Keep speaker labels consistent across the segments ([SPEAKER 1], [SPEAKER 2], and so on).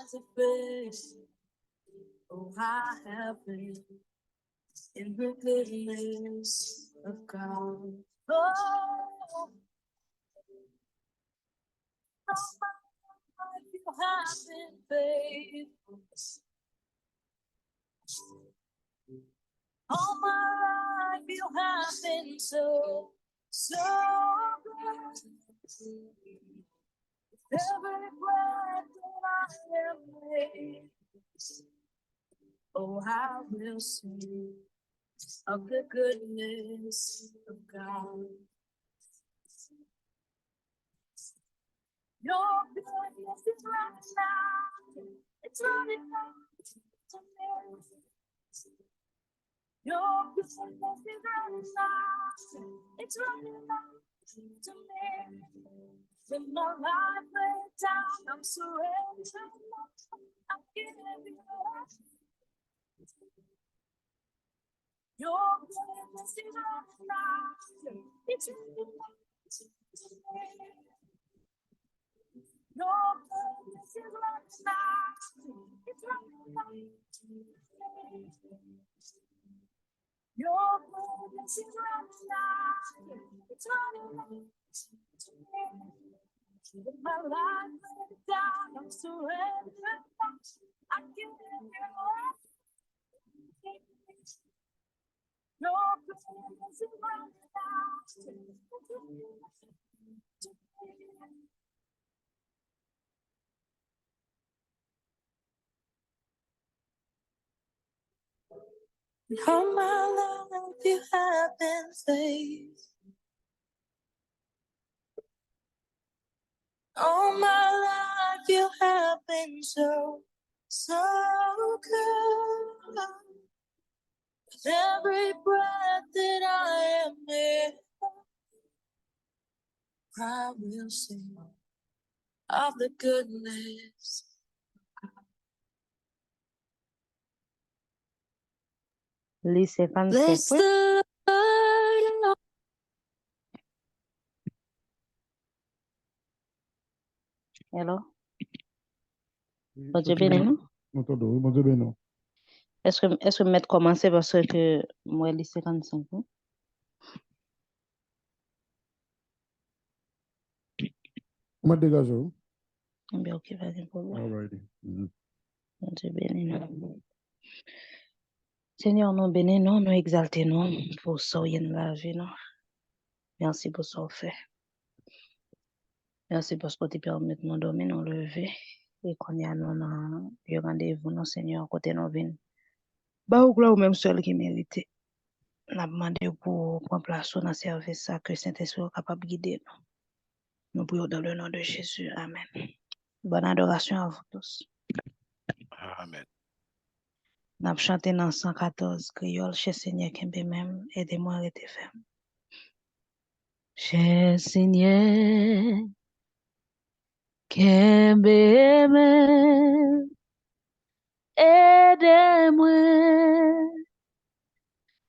[SPEAKER 1] as a fish. Oh, I have been in the goodness of God. Oh, you have been faithful. All my life you have been so good. Every breath that I am made, oh, I will sing of the goodness of God. Your goodness is running out, it's running out to me. Your goodness is running out, it's running out to me. With my life laid down, I'm surrendering. I'm giving you up. Your goodness is running out, it's running out to me. Your goodness is running out, it's running out to me. Your goodness is running out, it's running out to me. With my life laid down, I'm surrendering. I'm giving you up. Your goodness is running out, it's running out to me. All my life you have been faithful. All my life you have been so good. With every breath that I am able, I will sing of the goodness.
[SPEAKER 2] Bless the
[SPEAKER 1] Lord.
[SPEAKER 2] Hello. Bonjour béni. Est-ce que mettre commencer parce que moi les 55 ans.
[SPEAKER 3] Moi dégage.
[SPEAKER 2] Bien OK, pas de problème.
[SPEAKER 3] Alrighty.
[SPEAKER 2] Bonjour béni. Seigneur, nous bénissons, nous exaltons pour ce que nous la vie. Merci pour ce que vous faites. Merci parce que tu permets de nous dormir, nous lever et qu'on y a nous rendez-vous, nous Seigneur, côté nous venir. Bah ou là ou même seul qui mérite. N'a demandé pour prendre place dans service ça que Saint-Esprit est capable de guider nous. Nous prions dans le nom de Jésus. Amen. Bonne adoration à vous tous.
[SPEAKER 4] Amen.
[SPEAKER 2] N'a chanté dans 114 créole chez Seigneur qui même aidez-moi à rester ferme. Chez Seigneur qui même aidez-moi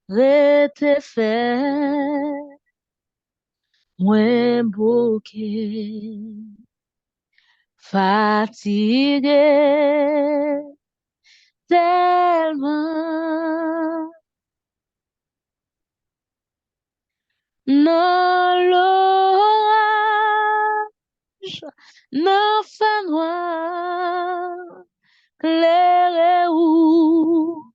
[SPEAKER 2] rester ferme. Moi bouquet fatigué tellement non l'orage non fait noir clair ou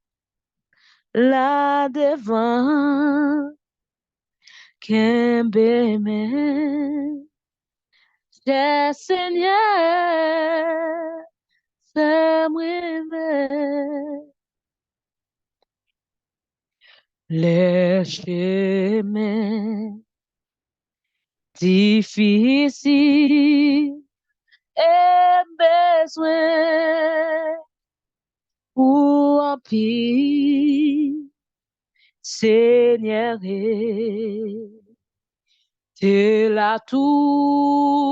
[SPEAKER 2] là devant Kembe men Seigneur fais-moi les chemins difficiles et besoin pour un pire Seigneur t'es là tout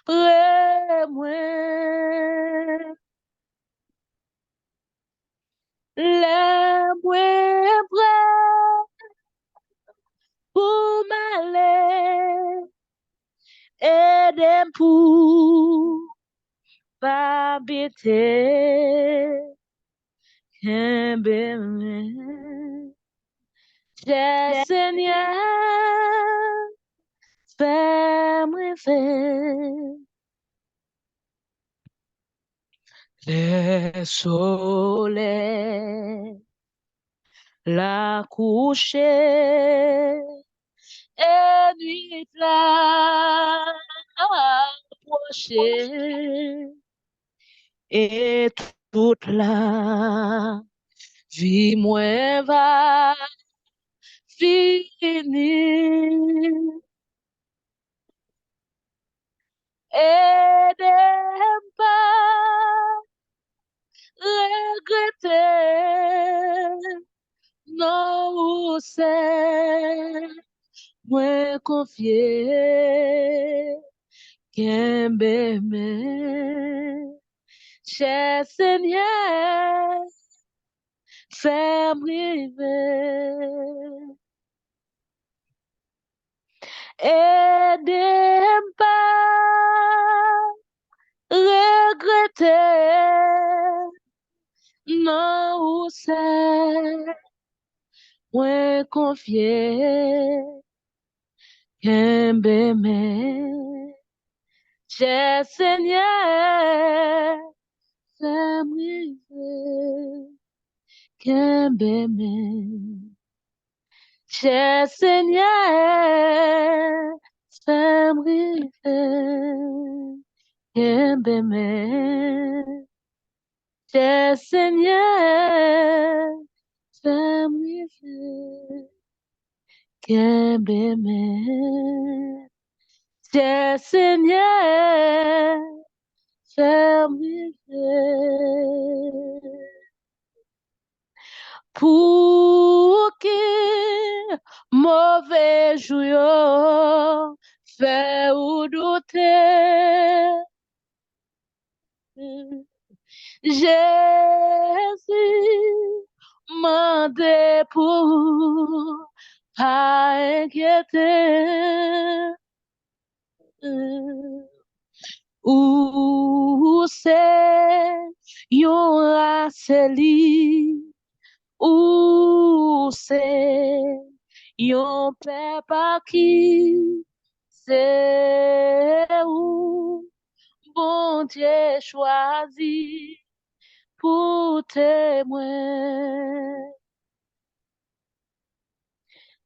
[SPEAKER 2] près moi les moins près pour m'aller et pour pas habiter, j'ai Seigneur, fais-moi faire le soleil, la coucher, et nuit la approcher, et toute la vie moins va finir. Aidez pas regretter, non, c'est moins confier, qu'un bébé, cher Seigneur, fais-moi rêver. Aidez pas regretter, non, c'est moins confier, qu'un bébé, cher Seigneur, fais-moi rêver, qu'un bébé, cher Seigneur, fais-moi rêver, qu'un bébé, cher Seigneur, fais-moi rêver, qu'un bébé, cher Seigneur, fais-moi rêver. Pour que mauvais jour fait ou douter, Jésus mandé pour pas inquiéter. Ou c'est yon raseli, ou c'est yon papa qui c'est où bon Dieu choisi pour témoin.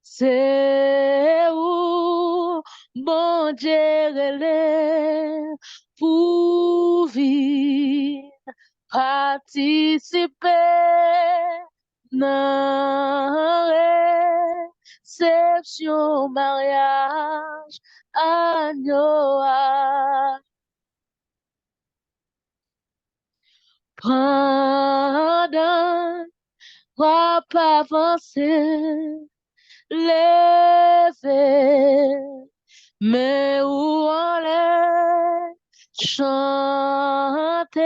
[SPEAKER 2] C'est où bon Dieu relève pour vivre, participer dans réception mariage à Noah. Pendant qu'on pas avancer, lever, mais où on est, chanter,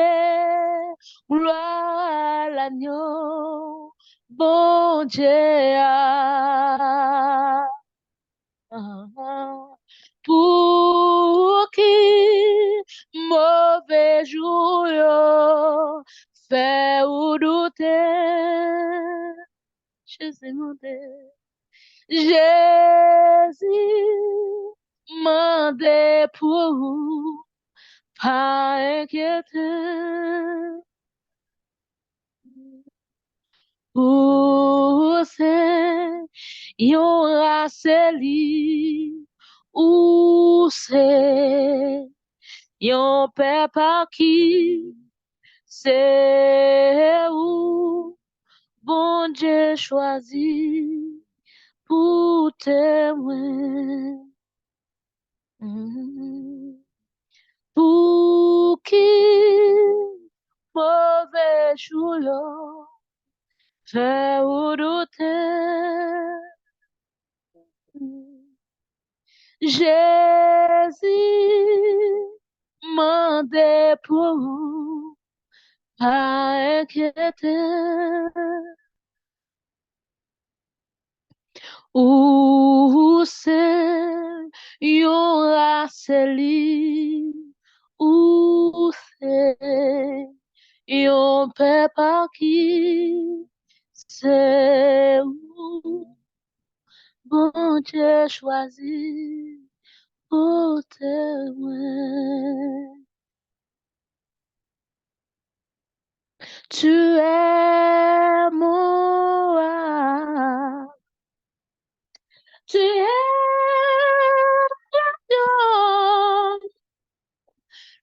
[SPEAKER 2] gloire à l'agneau, bon Dieu. Pour qui mauvais jour yo, fait ou douter, Jésus mandé, Jésus mandé pour pas inquiéter. Ou c'est yon raseli, ou c'est yon papa qui c'est où bon Dieu choisi pour témoin. Pour qui mauvais jour yo, fait ou douter. Jésus mandé pour pas inquiéter. Ou c'est yon raseli, ou yon peuple qui c'est où bon Dieu choisi pour témoin. Tu es mon roi. Tu es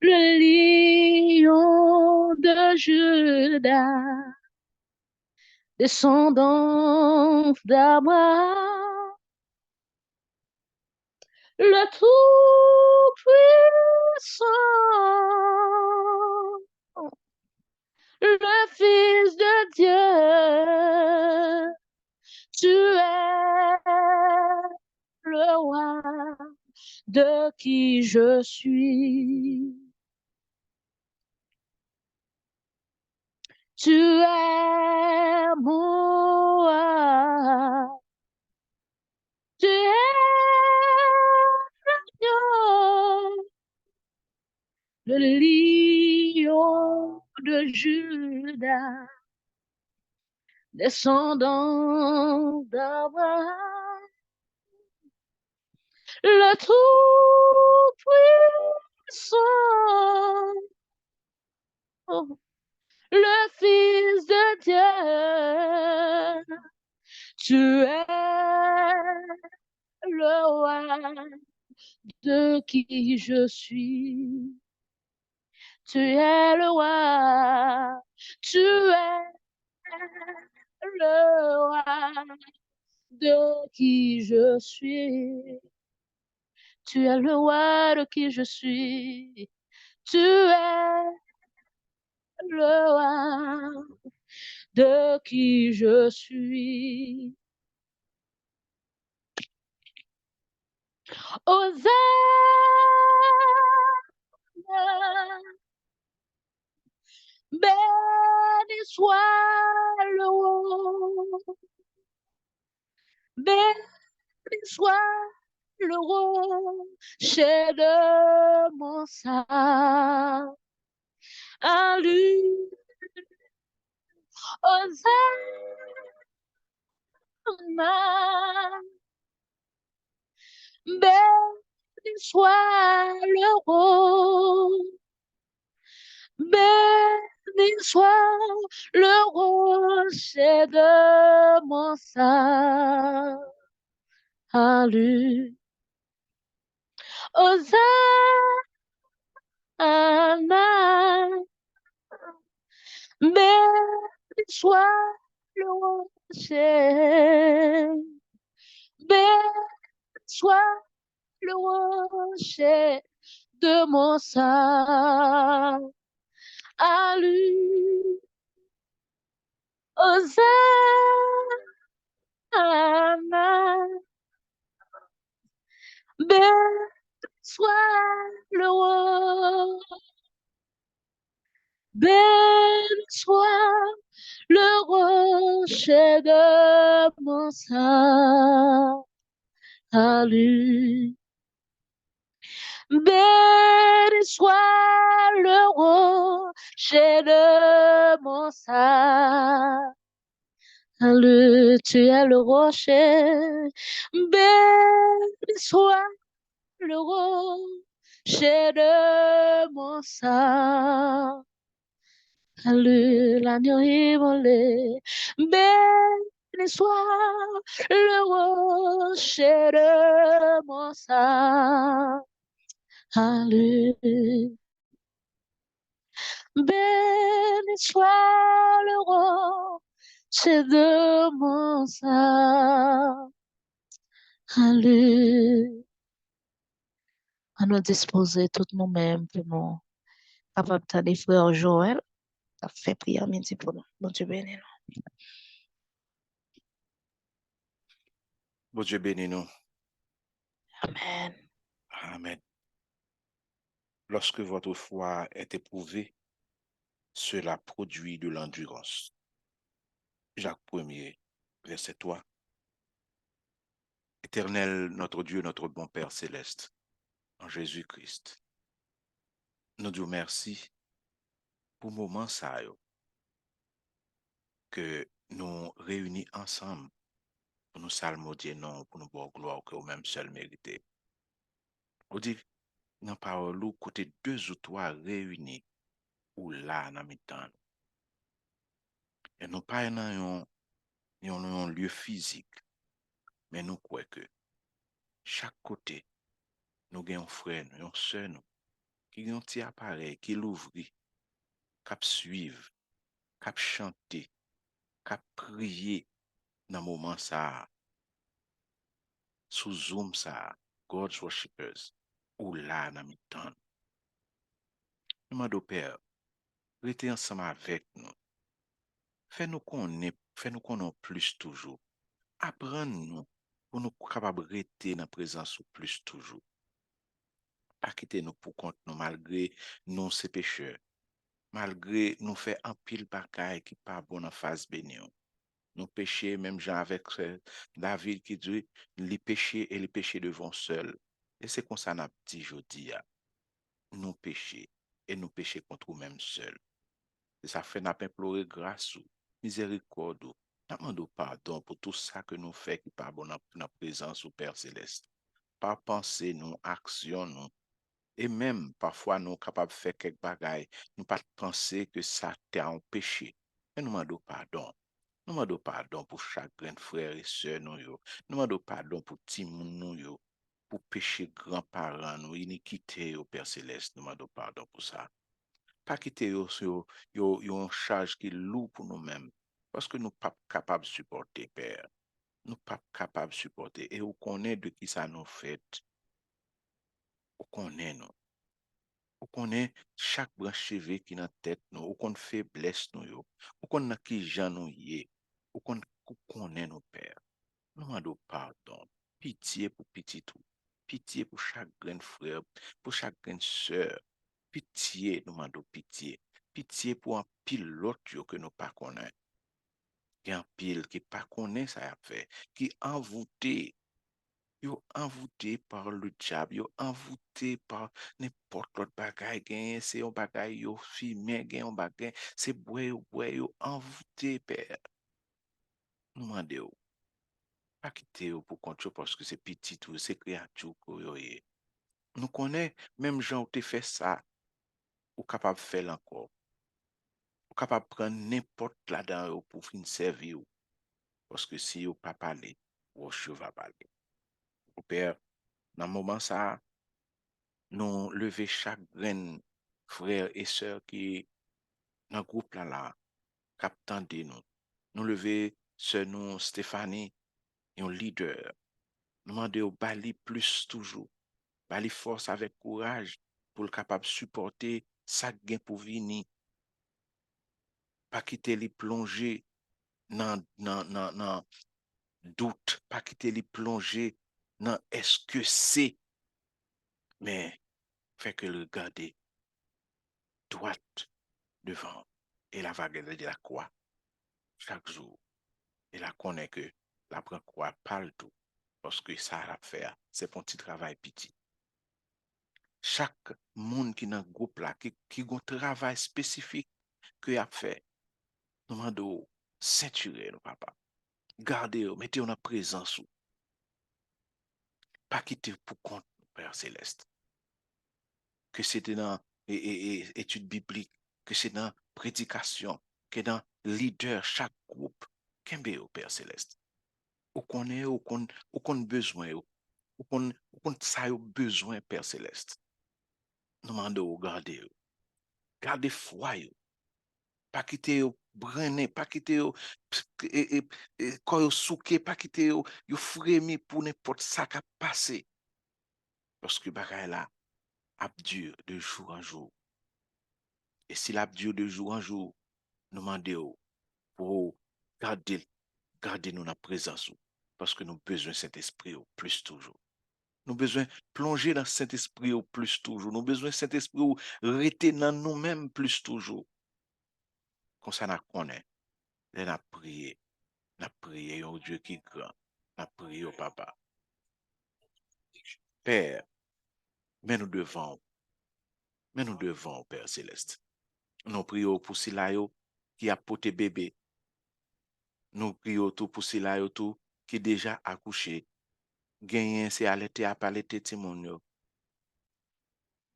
[SPEAKER 2] le lion de Juda, descendant d'Abraham, le Tout-Puissant, le Fils de Dieu. Tu es le roi de qui je suis. Tu es mon roi. Tu es le lion de Juda, descendant d'Abraham, le Tout-Puissant, le Fils de Dieu. Tu es le roi de qui je suis. Tu es le roi. Tu es le roi de qui je suis. Tu es le roi de qui je suis. Tu es le roi de qui je suis. Hosanna, béni soit le roi, béni soit le rocher de mon salut. À lui, Hosanna, béni soit le roi, béni soit le rocher de mon salut. Hosanna, béni soit le rocher, béni soit le rocher de mon salut. Hosanna, béni soit le roi, béni soit le rocher de mon salut. Béni soit le rocher de mon salut. Tu es le rocher. Béni soit le rocher de mon salut. L'agneau immolé. Béni soit le rocher de mon salut. Béni soit le rocher de mon salut. À nous disposer toutes nous-mêmes pour nous capables de frère Joël a fait prière midi pour nous. Bon Dieu béni nous.
[SPEAKER 4] Bon Dieu bénis nous.
[SPEAKER 2] Amen.
[SPEAKER 4] Amen. Lorsque votre foi est éprouvée, cela produit de l'endurance. Jacques 1er, verset 3. Éternel, notre Dieu, notre bon Père céleste, en Jésus-Christ, nous disons merci pour moment ça yo, que nous réunis ensemble pour nous salmodier non, pour nous boire gloire que au même seul mérité. On dit dans parole ou côté deux ou trois réunis ou là dans mi-temps. Et nous pas dans un lieu physique, mais nous croyons que chaque côté, nous avons un frère, nous avons sœur, nous, qui ont un petit appareil, qui l'ouvre, qui suivre, qui chanter, qui prier dans le moment ça, sous Zoom ça, God's Worshippers, ou là dans mi-temps. Nous demandons Père, restez ensemble avec nous. Fais-nous connaître plus toujours. Apprends-nous pour nous capables de rester dans la présence ou plus toujours. Pas quitter nous pour compte nous malgré nous ces pécheurs. Malgré nous faire un pile bagaille qui pas bon en face béni. Nous péchés, même gens avec David qui dit, les péchés et les péchés devant seul. Et c'est comme ça n'a dit jodi, nous péchés et nous péchés contre nous-mêmes seuls. Et ça fait n'a pas implorer grâce ou miséricorde ou n'a demandé pardon pour tout ça que nous fait qui pas bon dans la présence au Père Céleste. Par pensée, nous, action, nous. Et même, parfois, nous capables de faire quelques bagailles. Nous pas penser que ça t'est un péché. Et nous demandons pardon. Nous demandons pardon pour chaque grand frère et sœur, nous, yo. Nous demandons pardon pour tout le monde, nous, yo. Pour péché grands-parents, nous, iniquité au Père Céleste. Nous demandons pardon pour ça. Pas quitter yo en charge qui est lourd pour nous-mêmes. Parce que nous pas capables de supporter, Père. Nous pas capables de supporter. Et on connaît de qui ça nous fait. On connaît, nous. On connaît chaque branche cheveux qui dans tête nous, on connaît faiblesse nous yo, on connaît qui gens nous yé, on connaît nos pères. Nous demandons pardon, pitié pour petit tout, pitié pour chaque grand frère, pour chaque grande sœur, pitié, nous demandons pitié, pitié pour un pilote yo que nous pas connaît, qui un pile qui pas connaît ça a fait, qui envoûté. Yo envoûté par le diable, yo envoûté par n'importe l'autre bagaille, gen, c'est un bagaille, yo filmé, gen, un bagaille, c'est bois, yo envoûté, père. Nous demandons, pas quitter yo pour compte yo parce que c'est petit tout, c'est créature que yo est. Nous connaissons, même gens qui fait ça, ou capable de faire encore, ou capable de prendre n'importe là-dedans yo pour fin servir yo. Parce que si yo pas parler, ou va parler. Au père, dans le moment ça, nous lever chaque grain frère et sœur qui dans le groupe là, captant de nous. Nous lever sœur nous Stéphanie, un leader. Nous demander au bali plus toujours. Bali force avec courage pour le capable de supporter ça gain pour venir. Pas quitter les plonger dans doute, pas quitter les plonger dans est-ce que c'est, mais fait que le garder droite devant et la vague de la croix chaque jour. Et la connaît que la prend croix pas le tout. Parce que ça à faire, c'est pour un petit travail petit. Chaque monde qui est dans le groupe là, qui a un travail spécifique que a fait, nous demandons ceinturer, papa. Gardez, mettez en présence, pas quitter pour compte, Père Céleste. Que c'était dans études bibliques, que c'est dans prédication, que dans leader, chaque groupe. Qu'est-ce au Père Céleste? Ou qu'on besoin, ou qu'on ça a besoin, Père Céleste. Nous demandons, gardez foi, pas quitter yo brané, pas quitter yo quand yo souké, pas quitter yo frémi pour n'importe ça qui a passé. Parce que bagay là a dur de jour en jour. Et si la dur de jour en jour, nous demandons pour garder nous dans la présence, parce que nous avons besoin de cet esprit au plus toujours. Nous avons besoin de plonger dans cet esprit au plus toujours. Nous avons besoin de cet esprit où rester dans nous-mêmes plus toujours. Comme ça, nous connaissons. Nous avons prié au Dieu qui est grand. Nous avons prié au Papa. Père, mais nous devons, Père Céleste. Nous prions pour Silayo qui a porté bébé. Nous prions tout pour Silayo tout qui déjà accouché. Gagné c'est allaité à allaité timon yo.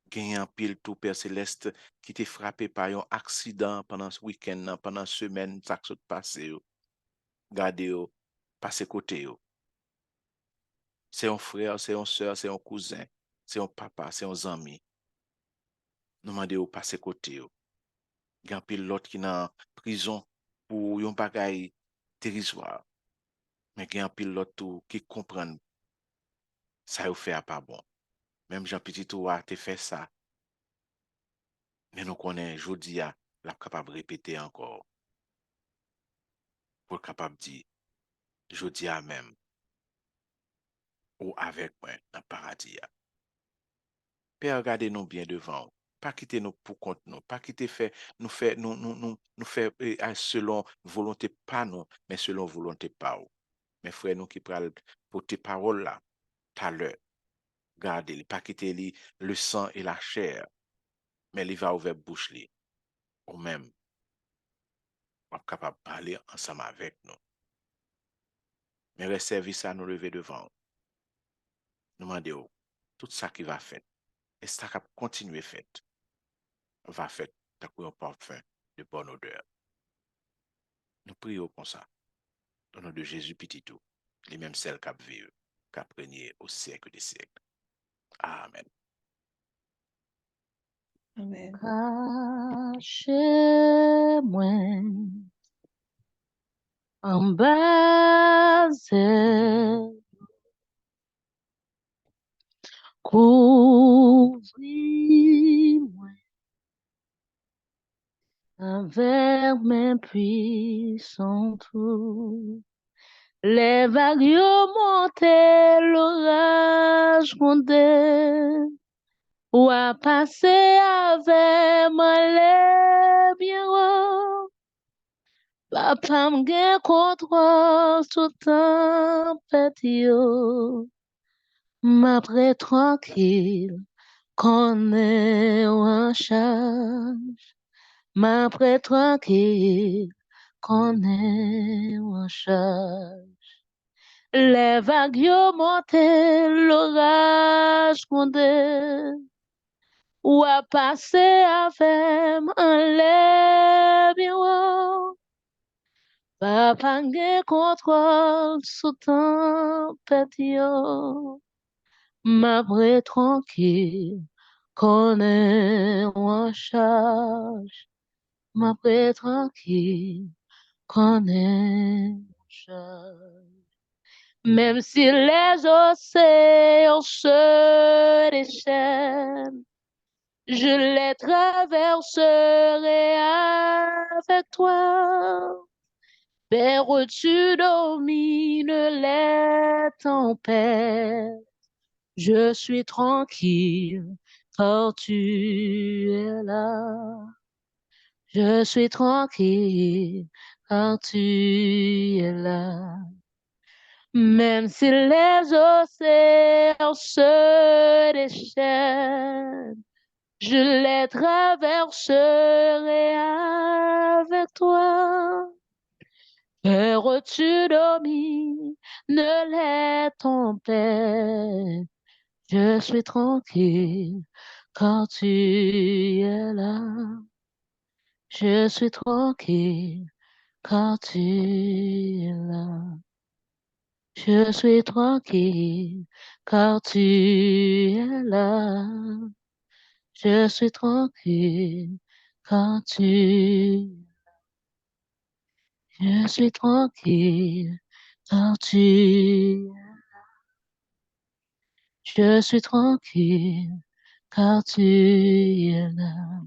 [SPEAKER 4] Gagné en pile tout Père Céleste qui t'est frappé par un accident pendant ce week-end, pendant semaine, ça qui s'est passé yo. Gardez yo, passez côté yo. C'est un frère, c'est un soeur, c'est un cousin, c'est un papa, c'est un ami. Nous demandons au passer côté yo. Gan pile l'autre qui dans prison pour yon bagay dérisoire. Mais gen pile l'autre tout qui comprend ça yo fait à pas bon. Même Jean Petit ou a te fait ça. Mais nous connaissons jodi a la capable répéter encore pour capable dire jodi a même ou avec moi dans paradis a. Père, regardez-nous bien devant. Pas quitter nous pour compte nous, pas quitter fait nous fait selon volonté pas nous, mais selon volonté pas ou. Mes frères nous qui pral porter parole là, tout à l'heure, gardez, pas quitter le sang et la chair, mais il va ouvrir bouche li, ou même, on capable de parler ensemble avec nous. Mais le service à nous lever devant, nous demandons tout ça qui va faire, et ça va continuer fait, va faire, tant qu'on parfum de bonne odeur. Nous prions comme ça, au nom de Jésus petit tout, les mêmes celles qui vivent, qui régné au siècle des siècles. Amen.
[SPEAKER 2] Amen.
[SPEAKER 1] Cachez-moi en bas, couvris-moi avec mes puissants trous. Les vagues ont monté, l'orage grondé, ou à passer avec moi les bien. Papa m'gen contrôle tout tempête yo. M'après tranquille, qu'on est en charge. M'après tranquille, qu'on est en charge. Les vagues yo monté, l'orage grondé. Ou à passer avec un lait bien haut. Papa gen contrôle sous tempête yo. M'après tranquille, qu'on est en charge. M'après tranquille, qu'on est en charge. Même si les océans se déchaînent, je les traverserai avec toi. Père, tu domines les tempêtes. Je suis tranquille car tu es là. Je suis tranquille car tu es là. Même si les océans se déchaînent, je les traverserai avec toi. Père, tu domines les tempêtes. Je suis tranquille quand tu es là. Je suis tranquille quand tu es là. Je suis tranquille quand tu es là. Je suis tranquille quand tu es là. Je suis tranquille quand tu es là. Je suis tranquille quand tu es là.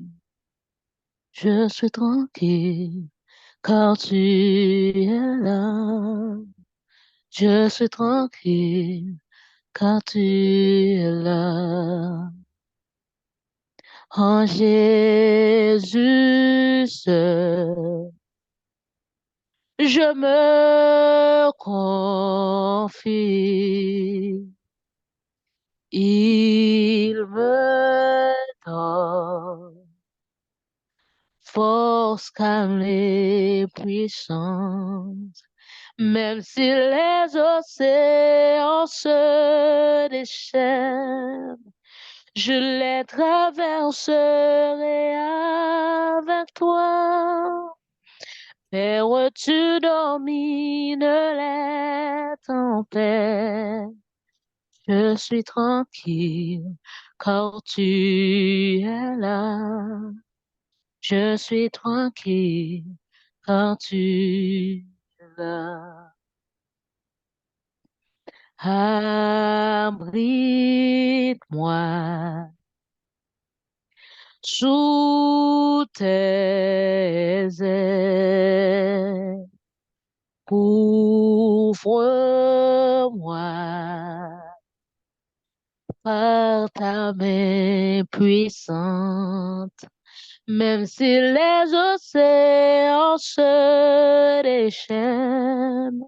[SPEAKER 1] Je suis tranquille quand tu es là. Je suis tranquille quand tu es là. En Jésus seul, je me confie. Il me donne
[SPEAKER 2] force calme et puissante. Même si les océans se déchaînent, je les traverserai avec toi. Père, tu domines les tempêtes. Je suis tranquille car tu es là. Je suis tranquille car tu es là. Abrite-moi sous tes ailes. Couvre-moi par ta main puissante. Même si les océans se déchaînent,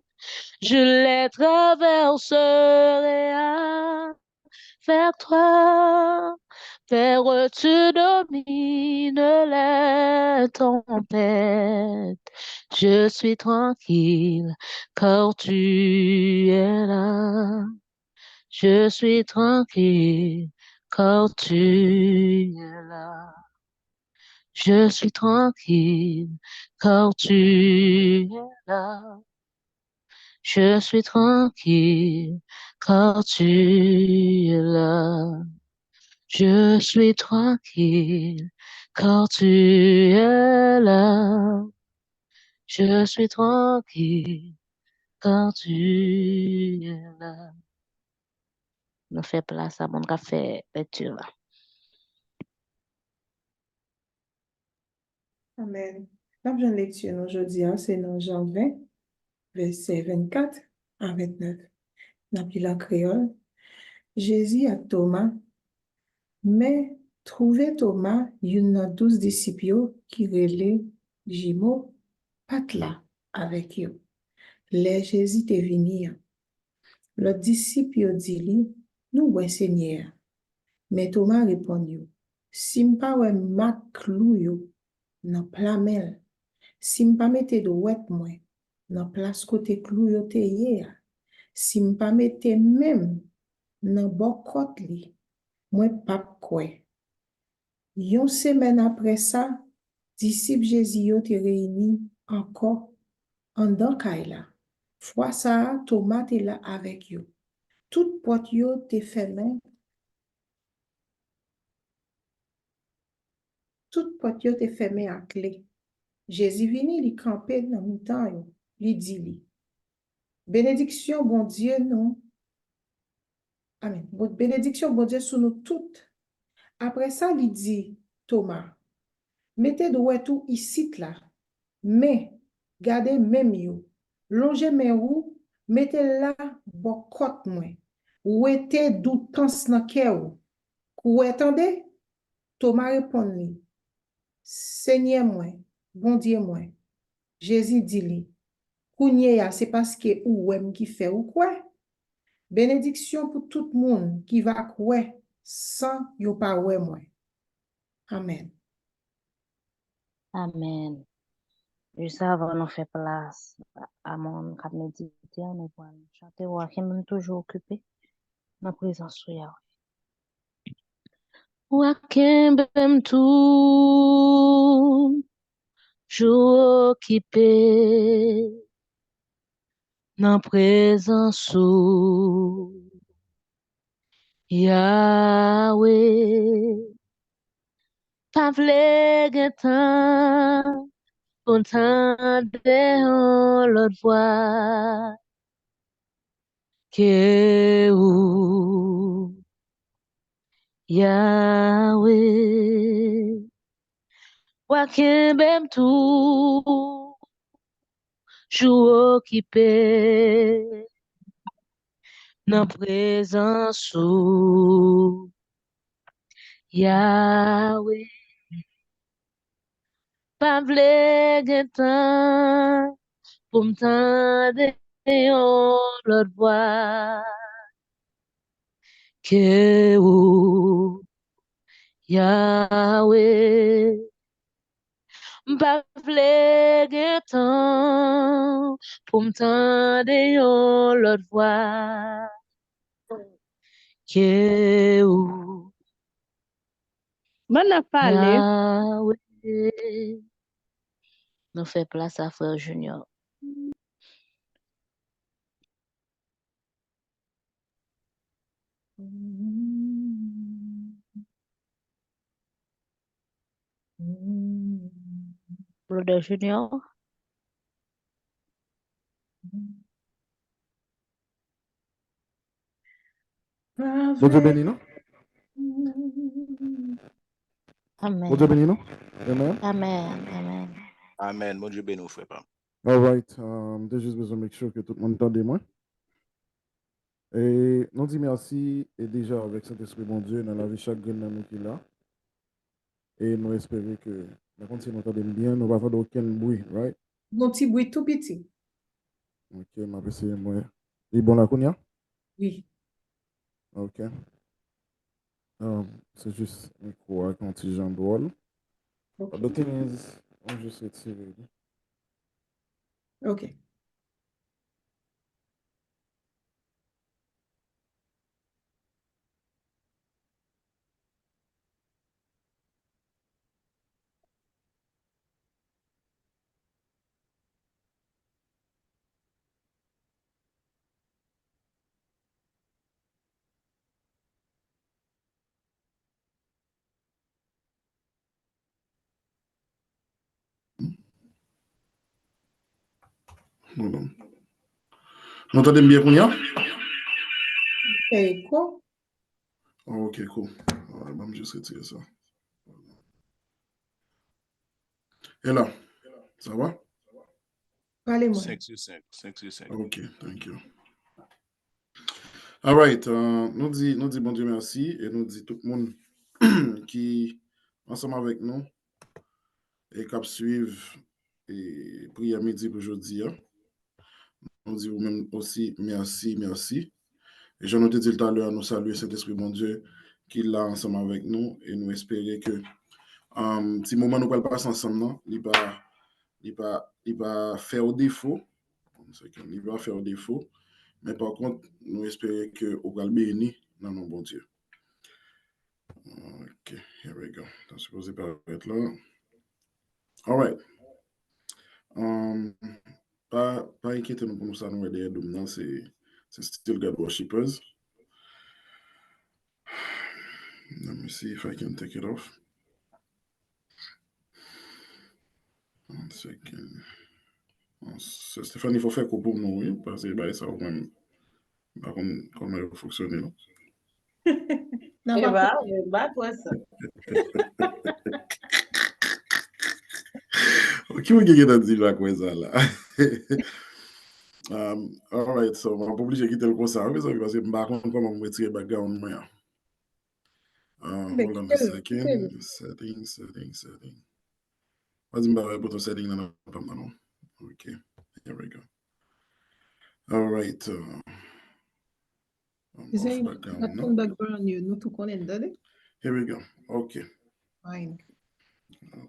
[SPEAKER 2] je les traverserai vers toi. Père, tu domines les tempêtes. Je suis tranquille car tu es là. Je suis tranquille car tu es là. Je suis tranquille car tu es là. Je suis tranquille car tu es là. Je suis tranquille car tu es là. Je suis tranquille car tu es là. Nous fait place à mon café lecture là.
[SPEAKER 1] Amen. La prochaine lecture aujourd'hui, c'est dans Jean 20, verset 24 à 29. Dans la créole, Jésus à Thomas, mais trouvez Thomas, une des 12 disciples qui relait Jimo, pas là avec eux. Les Jésus te venir. Le disciple dit, nous, ouais, Seigneur. Mais Thomas répondit, si m'pa ouais ma clou yo, nan plamel, si m'pa mette de wet moi, nan place côté clou yo te ye, si m'pa mette même nan bokot li, moi pap kwe. Yon semaine après ça, disciples Jésus yo te réunis encore en dan kay la. Fois ça, Thomas te là avec yo. Tout porte yo te fermé. Tout porte yo te fermé à clé. Jésus vini li camper dans mi temps yo, li dit li. Bénédiction bon Dieu non. Amen. Bénédiction bon Dieu sur nous toutes. Après ça, li dit Thomas, mettez de ouais tout ici là. Mais gardez même yo. Longez mes roues, mettez là bon côte moi. Ou était doutance dans cœur. Ou attendez? Thomas répond Seigneur moi, bon Dieu moi. Jésus dit li, kounye ya, c'est parce que ou aime qui fait ou quoi? Bénédiction pour tout le monde qui va quoi sans yo pas ouais moi. Amen.
[SPEAKER 2] Amen. Juste avant nous faire place à mon cap méditer, nous allons chanter ou qui même toujours occupé dans la présence de Yahweh. Wakembem toujours occupé dans la présence de Yahweh. Pas vle gen tan pour entendre l'autre voix que ou Yahweh. Wakembem toujours occupé dans la présence de Yahweh. Pas vle gen tan pour m'tendre l'autre voix que ou Yahweh. m'pas vle gen temps pour m'tendre yon l'autre voix que ou
[SPEAKER 1] M'en a parlé.
[SPEAKER 2] Yahweh. Nous fait place à Frère Junior. Brother Junior.
[SPEAKER 3] Bon Dieu béni, non? Bon Dieu
[SPEAKER 2] Amen.
[SPEAKER 3] béni, non? Amen.
[SPEAKER 2] Amen. Amen.
[SPEAKER 4] Amen. Mon Dieu béni, frère Pam.
[SPEAKER 3] All right. J'ai juste besoin de make sure que tout le monde entende moi. Et nous dit merci et déjà avec Saint-Esprit, bon Dieu, dans la vie chaque grain de nous qui est là. Et nous espérons que, par contre, si nous entendons bien, nous ne va pas faire aucun bruit, right?
[SPEAKER 1] Mon petit bruit tout petit.
[SPEAKER 3] Ok, ma PC, moi. Et bon, la Kounia?
[SPEAKER 1] Oui.
[SPEAKER 3] Ok. C'est juste un micro avec un petit genre drôle.
[SPEAKER 1] Ok.
[SPEAKER 3] The thing is, on juste retirer.
[SPEAKER 1] Ok.
[SPEAKER 3] Bon. Vous entendez bien, Kounia?
[SPEAKER 1] Et quoi?
[SPEAKER 3] Oh, ok, cool. Ouais, bon, juste retirer ça. Et là, ça va?
[SPEAKER 1] Parlez-moi.
[SPEAKER 4] 5 sur 5. 5 sur 5.
[SPEAKER 3] Ok, thank you. All right. Nous dit bon Dieu merci et nous dit tout le monde qui ensemble avec nous et qui suivre et prière midi pour aujourd'hui. Nous dit vous-même aussi merci, merci. Et je nous te dit tout à l'heure, nous saluer Saint-Esprit bon Dieu qui est là ensemble avec nous et nous espérer que petit moment nous allons passer ensemble, non? Il va faire défaut. Il va faire défaut. Mais par contre, nous espérons que vous allez bénir dans nos bon Dieu. Ok, here we go. C'est supposé paraître là. All right. Pas inquiétez-nous pour nous, ça nous aider dominant, c'est Still God Worshippers. Let me see if I can take it off. 1 second. Stéphane, il faut faire coupe pour nous, oui, parce que bah, ça va même. Par contre, comment il va fonctionner, non?
[SPEAKER 1] Non,
[SPEAKER 5] Eh
[SPEAKER 1] pas
[SPEAKER 5] bah, toi ça.
[SPEAKER 3] Qui vous qui a dit la cosa là? All right, so on va pas obligé de quitter le concert parce que je ne sais pas comment vous retirer le background.
[SPEAKER 1] mais
[SPEAKER 3] Hold on a
[SPEAKER 1] quittez-le,
[SPEAKER 3] second.
[SPEAKER 1] quittez-le.
[SPEAKER 3] Setting. Vas-y, je vais put setting dans la non. OK, here we go. All right.
[SPEAKER 1] C'est
[SPEAKER 3] Off
[SPEAKER 1] une
[SPEAKER 3] background,
[SPEAKER 1] ton
[SPEAKER 3] non?
[SPEAKER 1] background, nous tout connaissons, d'accord?
[SPEAKER 3] Here we go. OK.
[SPEAKER 1] Fine.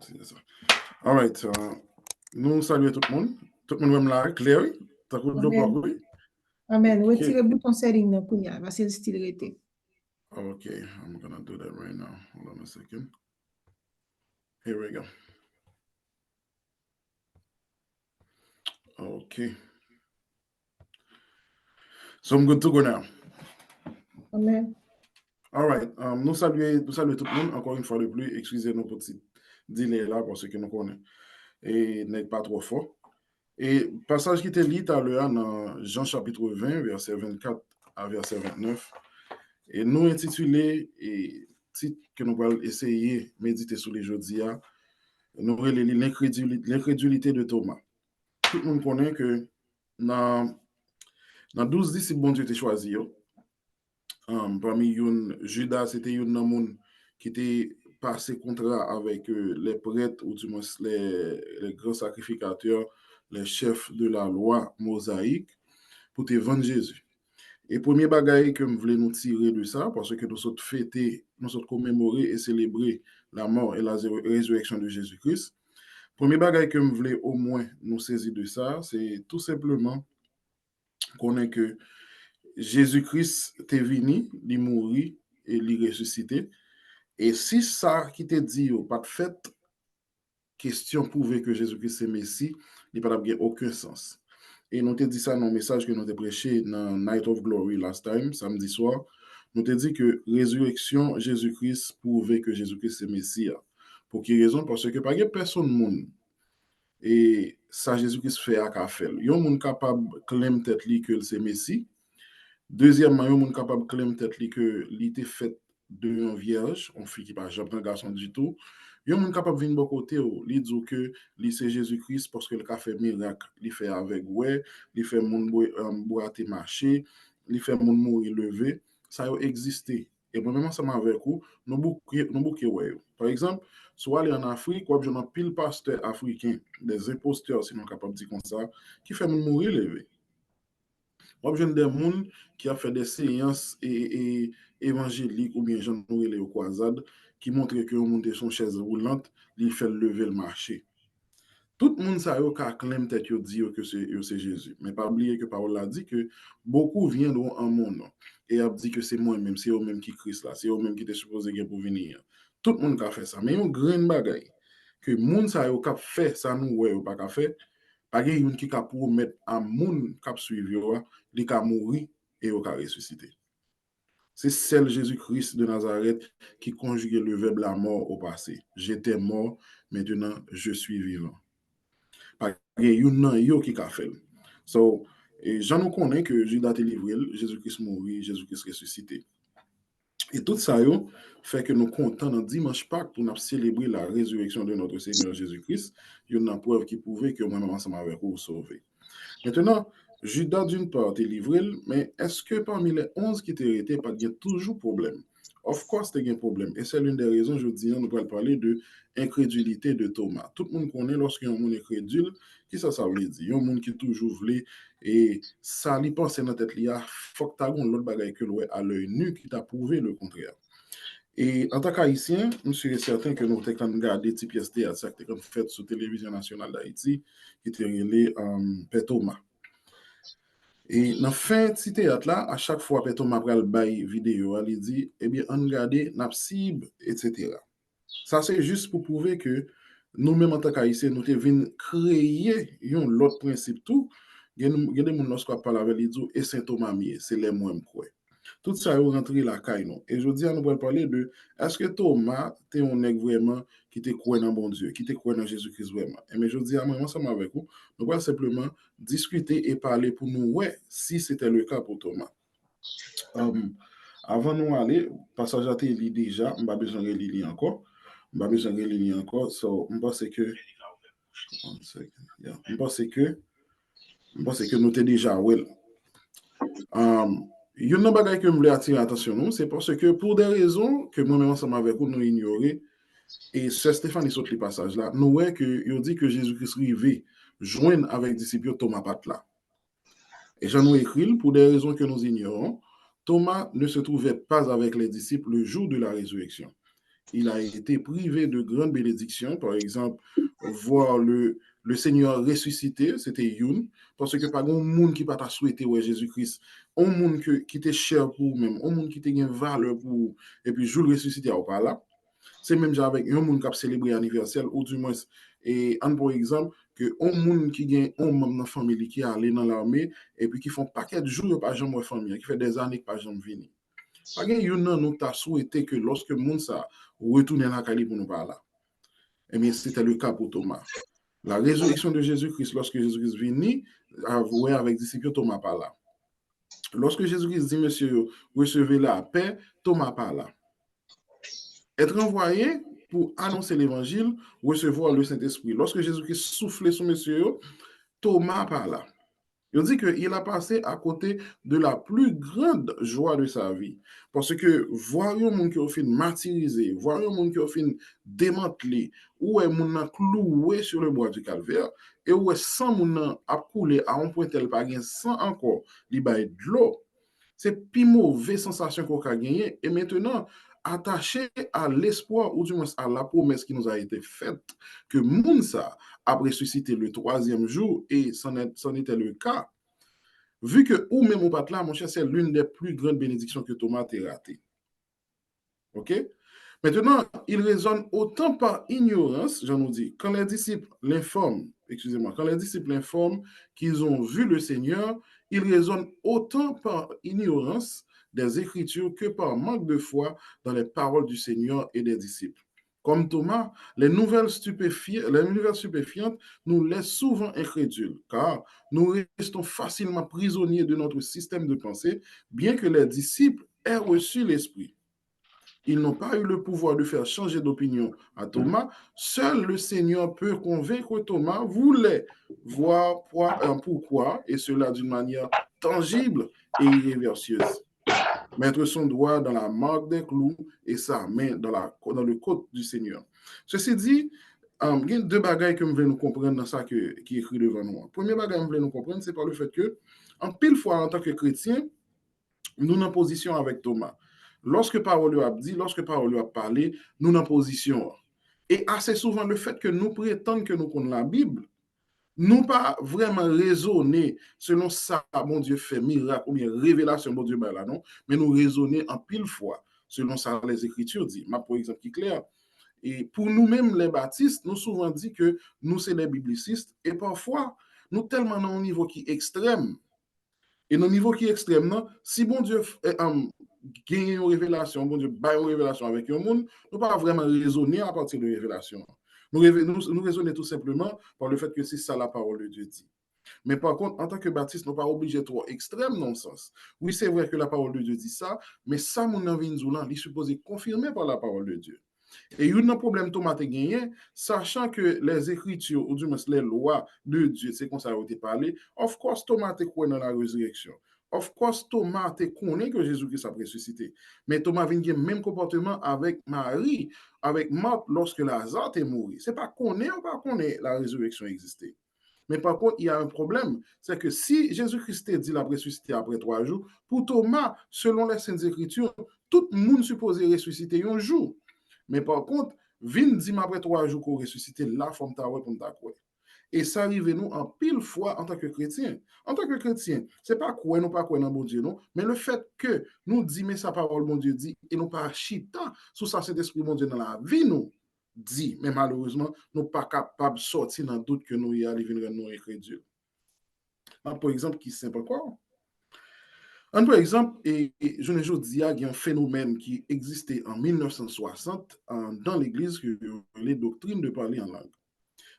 [SPEAKER 3] C'est ça. All right. Nous saluons tout le monde. Tout le monde même là, clair? T'as coup de
[SPEAKER 1] Amen.
[SPEAKER 3] oui?
[SPEAKER 1] Amen.
[SPEAKER 3] OK.
[SPEAKER 1] Retirez le bouton setting dans Kounia. Va c'est le style rété.
[SPEAKER 3] Okay, I'm gonna do that right now. Hold on a second. Here we go. Okay. So I'm good to go now.
[SPEAKER 1] Amen.
[SPEAKER 3] All right. Nous saluons tout le monde, encore une fois de plus. Excusez nos petits délais là parce que nous connaissons. Et n'est pas trop fort. Et passage qui était lu tout à l'heure dans Jean chapitre 20, verset 24 à verset 29. Et nous intitulé, et titre que nous allons essayer de méditer sur les jeudis, nous relève l'incrédulité de Thomas. Tout le monde connaît que dans 12 disciples, bon Dieu t'a choisi. Parmi eux, Judas, c'était un homme qui était passé contrat avec les prêtres, ou du moins les grands sacrificateurs, les chefs de la loi mosaïque, pour te vendre Jésus. Et premier bagaille que je voulais nous tirer de ça, parce que nous sommes fêter, nous sommes commémorer et célébrer la mort et la résurrection de Jésus-Christ, Premier bagage que je voulais au moins nous saisir de ça, c'est tout simplement qu'on est que Jésus-Christ est venu, il mourit et il ressuscité. Et si ça qui te dit, pas de fait, question prouver que Jésus-Christ est Messie, il n'y a pas aucun sens. Et nous te dit ça dans le message que nous avons prêché dans Night of Glory last time, samedi soir. Nous te dit que résurrection Jésus-Christ prouve que Jésus-Christ est Messie. Pour quelle raison? Parce que pas personne monde et ça Jésus-Christ fait à faire. Il y a un monde capable de claim tête que c'est Messie. Deuxièmement, il y a un monde capable de claim tête que il était fait de un vierge, on fille qui pas jamais un garçon du tout. Il y a un monde capable de venir de côté, il dit que c'est Jésus-Christ parce que le fait miracle, il fait avec ouais, il fait monde boire marcher, il fait monde mourir lever, ça a existé. Et moi-même, ensemble avec vous, nous beaucoup ouais. Par exemple, soit aller en Afrique, ou bien pile pasteur africain, des imposteurs, si nous sommes capables de dire comme ça, qui fait monde mourir lever. Ou bien des gens qui a fait des séances et évangéliques ou bien gens nourris au croisade qui montrent que on monte son chaise roulante, il fait lever le marché. Tout le monde sait qu'à claim tête yo dit que c'est Jésus. Mais pas oublier que parole a dit que beaucoup viendront en mon nom. Et a dit que c'est moi-même, c'est eux-mêmes qui Christ là, c'est eux-mêmes qui étaient supposés pour venir. Tout le monde a fait ça. Mais il y a une grande bagaille que le monde sait qu'a fait ça nous ouais ou pas qu'a fait. Pas quelqu'un qui a promettre à monde qui a suivi il a mourir et il a ressuscité. C'est celle Jésus-Christ de Nazareth qui conjugue le verbe la mort au passé. J'étais mort, maintenant je suis vivant. Pas quelqu'un qui a fait. So, et j'en nous connais que Judas est livré, Jésus-Christ mourit, Jésus-Christ ressuscité. Et tout ça fait que nous comptons dans dimanche Pâques pour nous célébrer la résurrection de notre Seigneur Jésus-Christ. Il y a une preuve qui prouvait que moi-même ensemble avec vous sauvé. Maintenant, Judas d'une part est livré, mais est-ce que parmi les 11 qui étaient arrêtés, pas de toujours problème? Of course, il y a un problème. Et c'est l'une des raisons, je dis, nous allons parler de incrédulité de Thomas. Tout le monde connaît lorsqu'il y a un monde incrédule, qui ça veut dire? Il y a un monde qui toujours voulait, et ça lui pense dans la tête, il y a faut que tu aies l'autre bagaille que l'ouest à l'œil nu qui t'a prouvé le contraire. Et en tant qu'haïtien, je suis certain que nous avons regardé des pièces de théâtre qui ont fait sur la télévision nationale d'Haïti, qui était relé Père Thomas. Et dans la fin de ce théâtre-là, à chaque fois que Thomas prend le bail vidéo, il dit, eh bien, on regarde notre cible, etc. Ça, c'est juste pour prouver que nous-mêmes, en tant qu'haïtiens, nous devons créer un autre principe tout. Il y a des gens lorsqu'on parle avec les gens, et Saint Thomas, c'est les moins quoi. Tout ça est rentré la caille. Et je dis, nous allons parler de est-ce que Thomas, tu es un nègre vraiment qui te croit dans bon Dieu, qui te croit dans Jésus-Christ vraiment. Et mais je dis, moi, ensemble avec vous, nous allons simplement discuter et parler pour nous, ouais, si c'était le cas pour Thomas. Avant nous aller, passage à télé déjà, je n'ai pas besoin de lire encore. Je n'ai pas besoin de lire encore. So, je pense que. Je pense que nous t'es déjà well. Il y a une bagaille que je voulais attirer l'attention, c'est parce que pour des raisons que moi-même ensemble avec vous, nous ignorons, et c'est Stéphane qui saute les passages là, nous voyons qu'il dit que Jésus-Christ arrivé joindre avec disciples Thomas Patla. Et j'en ai écrit, pour des raisons que nous ignorons, Thomas ne se trouvait pas avec les disciples le jour de la résurrection. Il a été privé de grandes bénédictions, par exemple, voir le Seigneur ressuscité, c'était Youn, parce que pas grand monde qui pas t'a souhaité ouais Jésus-Christ, un monde qui était cher pour même, un monde qui était une valeur pour et puis jour ressuscité ou pas là. C'est même avec un monde qui a célébré anniversaire ou du moins et un par exemple que un monde qui gagne un membre dans famille qui est allé dans l'armée et puis qui font paquet de jours pas jamais famille, qui fait des années que pas jamais venir. Pas gen yon nan nou ta souhaité que lorsque moun sa retourne la Cali pour nous parler. Eh bien, c'était le cas pour Thomas. La résurrection de Jésus-Christ, lorsque Jésus-Christ venu, avoué avec disciples, Thomas pas là. Lorsque Jésus-Christ dit, monsieur, recevez la paix, Thomas pas là. Être envoyé pour annoncer l'évangile, recevoir le Saint-Esprit. Lorsque Jésus-Christ soufflait sur monsieur, Thomas pas là. Il dit qu'il a passé à côté de la plus grande joie de sa vie. Parce que voir un monde qui a fait martyriser, voir un monde qui a fait démanteler, où est monde cloué sur le bois du calvaire, et où est sans monde a coulé à un point tel pas sans encore, il y a de l'eau. C'est plus mauvaise sensation qu'on a gagné. Et maintenant, attaché à l'espoir, ou du moins à la promesse qui nous a été faite, que Mounsa a ressuscité le 3e jour, et c'en était le cas, vu que ou même au pas là, mon cher, c'est l'une des plus grandes bénédictions que Thomas a ratées. OK? Maintenant, il raisonne autant par ignorance, j'en ai dit, quand les disciples l'informent, excusez-moi, quand les disciples l'informent qu'ils ont vu le Seigneur, il raisonne autant par ignorance des Écritures que par manque de foi dans les paroles du Seigneur et des disciples. Comme Thomas, les nouvelles stupéfiantes nous laissent souvent incrédules, car nous restons facilement prisonniers de notre système de pensée, bien que les disciples aient reçu l'Esprit. Ils n'ont pas eu le pouvoir de faire changer d'opinion à Thomas. Seul le Seigneur peut convaincre Thomas, voulait voir pourquoi, et cela d'une manière tangible et irréversieuse. Mettre son doigt dans la marque des clous et sa main dans le côte du Seigneur. Ceci dit, il y a deux bagailles que je veux nous comprendre dans ça qui est écrit devant nous. Premier bagage que je veux nous comprendre, c'est par le fait que, en pile fois, en tant que chrétien, nous sommes en position avec Thomas. Lorsque Parole a dit, lorsque Parole a parlé, nous sommes en position. Et assez souvent, le fait que nous prétendons que nous connaissons la Bible, nous pas vraiment raisonner selon ça, mon Dieu fait miracle ou bien révélation, mon Dieu, ben là, non, mais nous raisonner en pile fois selon ça les Écritures disent. Pour exemple, qui est clair. Et pour nous-mêmes, les baptistes, nous souvent dit que nous, c'est les biblicistes, et parfois, nous tellement dans un niveau qui est extrême. Et dans le niveau qui est extrême, non, si bon Dieu gagne une révélation, bon Dieu baille une révélation avec un monde, nous ne pouvons pas vraiment raisonner à partir de révélation. Nous raisonnons tout simplement par le fait que c'est ça la parole de Dieu dit. Mais par contre, en tant que baptiste, nous ne sommes pas obligés trop extrême dans le sens. Oui, c'est vrai que la parole de Dieu dit ça, mais ça, mon envie, il est supposé confirmer par la parole de Dieu. Et il y a un problème Thomas a gagné, sachant que les Écritures, ou du moins les lois de Dieu, c'est comme ça a été parlé, of course Thomas a croit dans la résurrection. Of course Thomas a connaît que Jésus-Christ a ressuscité. Mais Thomas a le même comportement avec Marie, avec Marthe, lorsque Lazare est mort. Ce n'est pas connaître ou pas connaître la résurrection existait. Mais par contre, il y a un problème, c'est que si Jésus-Christ dit la ressuscité après 3 jours, pour Thomas, selon les Saintes Écritures, tout le monde supposé ressusciter un jour. Mais par contre, vin dit après 3 jours qu'on ressuscité, la forme ta pour ta quoi. Et ça arrive nous en pile fois en tant que chrétien. En tant que chrétien, c'est pas quoi, non pas quoi dans bon Dieu, non, mais le fait que nous dit mais sa parole, mon Dieu dit, et nous pas chita sous ça cet esprit, mon Dieu, dans la vie, nous dit, mais malheureusement, nous pas capables de sortir dans le doute que nous y arrivons à nous incrédules. Par exemple, qui c'est simple quoi? Par exemple, je ne dis il y a un phénomène qui existait en 1960 dans l'Église, que les doctrines de parler en langue.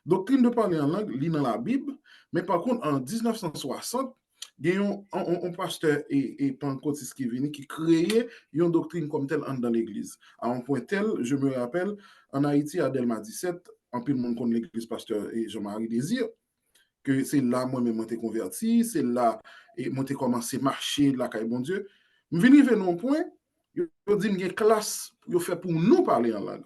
[SPEAKER 3] Doctrine de parler en langue, lit dans la Bible, mais par contre, en 1960, il y a un pasteur et pentecôtiste qui est venu, qui créait une doctrine comme telle dans l'Église. À un point tel, je me rappelle, en Haïti, à Delma 17, en plus, monde connaît l'Église pasteur et Jean-Marie Désir, que c'est là moi-même m'étais converti, c'est là et moi j'ai commencé à marcher là caille bon Dieu. Je viens arriver à un point, je dis une classe yo fait pour nous parler en langue.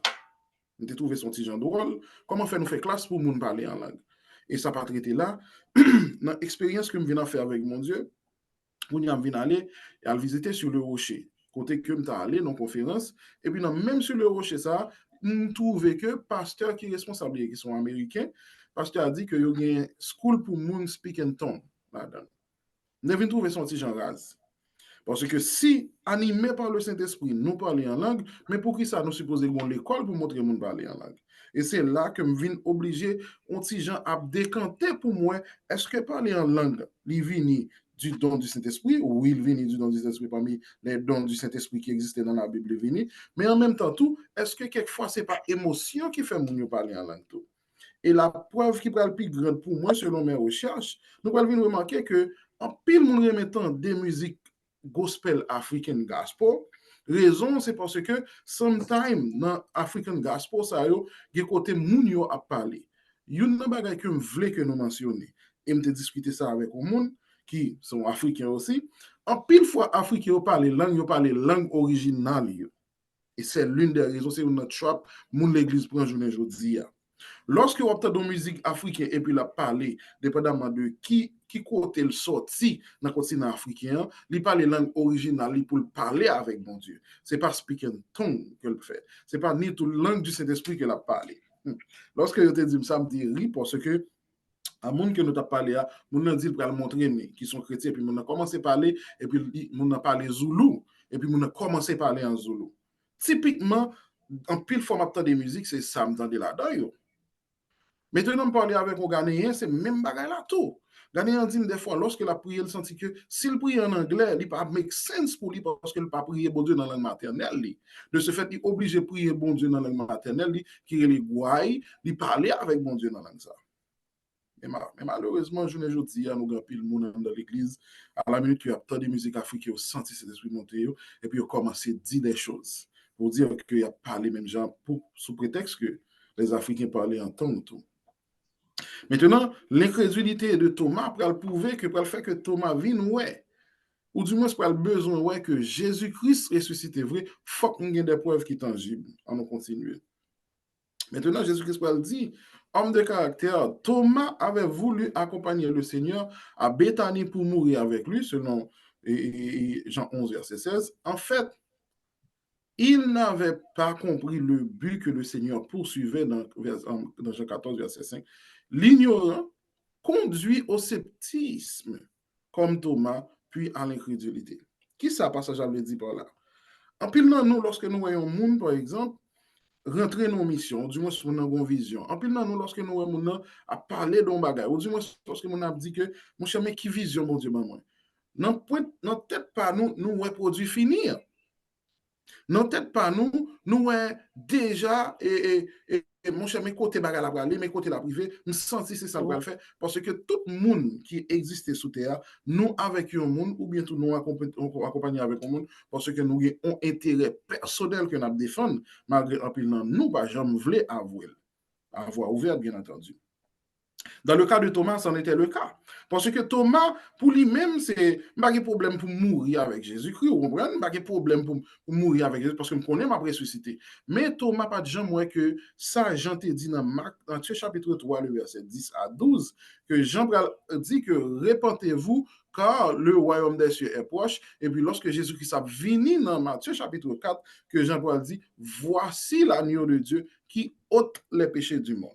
[SPEAKER 3] Je trouvé son petit genre drôle, comment faire nous faire classe pour nous parler en langue. Et ça pas traité là dans l'expérience que je viens faire avec mon Dieu, pour nous venir aller et aller visiter sur le rocher. Côté que je allé dans conférence et puis même sur le rocher ça, je trouvais que pasteur qui est responsable qui sont américains pasteur a dit que il y a une school pour moun speak in tongue là-dedans. Nous devons trouver son petit genre rase. Parce que si, animé par le Saint-Esprit, nous parlons en langue, mais pour qui ça nous supposons l'école pour montrer nous parler en langue. Et c'est là que je viens obligé, un petit gens à décanter pour moi, est-ce que parler en langue, il vient du don du Saint-Esprit, ou il vient du don du Saint-Esprit parmi les dons du Saint-Esprit qui existaient dans la Bible, mais en même temps tout, est-ce que quelquefois ce n'est pas émotion qui fait nous parler en langue tout? Et la preuve qui est la plus grande pour moi, selon mes recherches, nous allons remarquer que en pile monde remettant des musiques gospel African gospel, raison c'est parce que sometimes dans African gospel ça yo, il y a côté moun yo a parler. Une bagay que me voulais que nous mentionner et me discuter ça avec un monde qui sont africains aussi. En pile fois africains yo parler langue originale yo. Et c'est l'une des raisons c'est notre trap moun l'église prend journée aujourd'hui. Lorsque vous entendez une musique africaine et puis la parler, dépendamment de qui côté le sorti dans le continent africain, il parle langue originale pour parler avec bon Dieu. Ce n'est pas speaking tongue que le fait. Ce n'est pas ni toute langue du Saint-Esprit qu'elle a parlé. Lorsque je te dis ça, me dit oui parce que à monde que nous t'a parlé à moun nan dit pour le montrer qui sont chrétiens puis moun a commencé à parler et puis moun a parlé zoulou et puis moun a commencé à parler en zoulou. Typiquement en pile format de musique c'est ça m'entendez là-dedans. Maintenant, on parle avec un Ghanéen, c'est même bagaille là tout. Ghanéen dit des fois, lorsque la prière, il sentit que s'il prie en anglais, il ne pas make sense pour lui parce qu'il ne peut pas prier bon Dieu dans la langue maternelle. De ce fait, il est obligé de prier bon Dieu dans la langue maternelle, qui est les gouailles, il parler avec bon Dieu dans la langue ça. Mais malheureusement, je ne dis à nous grand pile monde dans l'église, à la minute qu'il y a tant de musique africaine, il senti cet esprit monter, et puis il a commencé à dire des choses, pour dire qu'il a parlé même gens, sous prétexte que les Africains parlaient en tongue tout. Maintenant, l'incrédulité de Thomas pour le prouver que pour le fait que Thomas vienne ouais, ou du moins pour le besoin ouais que Jésus-Christ ressuscité vrai, faut qu'on ait des preuves qui sont tangibles. On continue. Maintenant, Jésus-Christ pour le dit, homme de caractère, Thomas avait voulu accompagner le Seigneur à Béthanie pour mourir avec lui, selon Jean 11, verset 16. En fait, il n'avait pas compris le but que le Seigneur poursuivait dans Jean 14, verset 5. L'ignorant conduit au sceptisme, comme Thomas, puis à l'incrédulité. Qui ça, passage avait dit par là? En pile, nous, lorsque nous voyons le monde, par exemple, rentrer dans nos missions, du moins sur nos vision. En pile, nous, lorsque nous voyons le monde à parler d'un bagage, ou du moins lorsque nous avons dit que, mon cher, mais qui vision, mon Dieu, maman? Non, peut-être pas nous, ouais, produit finir. Non, peut-être pas nous, ouais, déjà, mon cher, mes côtés bagarre la brale, mes côtés la privé, me senti c'est ça le faire parce que tout le monde qui existait sous terre, nous avec un monde ou bien tout nous accompagner avec un monde parce que nous avons un intérêt personnel que nous défendons malgré un pile nous pas jamais voulu avoir ouvert bien entendu. Dans le cas de Thomas, c'en était le cas. Parce que Thomas, pour lui-même, c'est pas de problème pour mourir avec Jésus-Christ. Vous comprenez? Pas de problème pour mourir avec Jésus parce que je connais ma ressuscité. Mais Thomas, pas de gens, moi, que ça, Jean te dit dans Matthieu chapitre 3, le verset 10 à 12, que Jean dit que répentez-vous car le royaume des cieux est proche. Et puis, lorsque Jésus-Christ a venu dans Matthieu chapitre 4, que Jean-Paul dit, voici l'agneau de Dieu qui ôte les péchés du monde.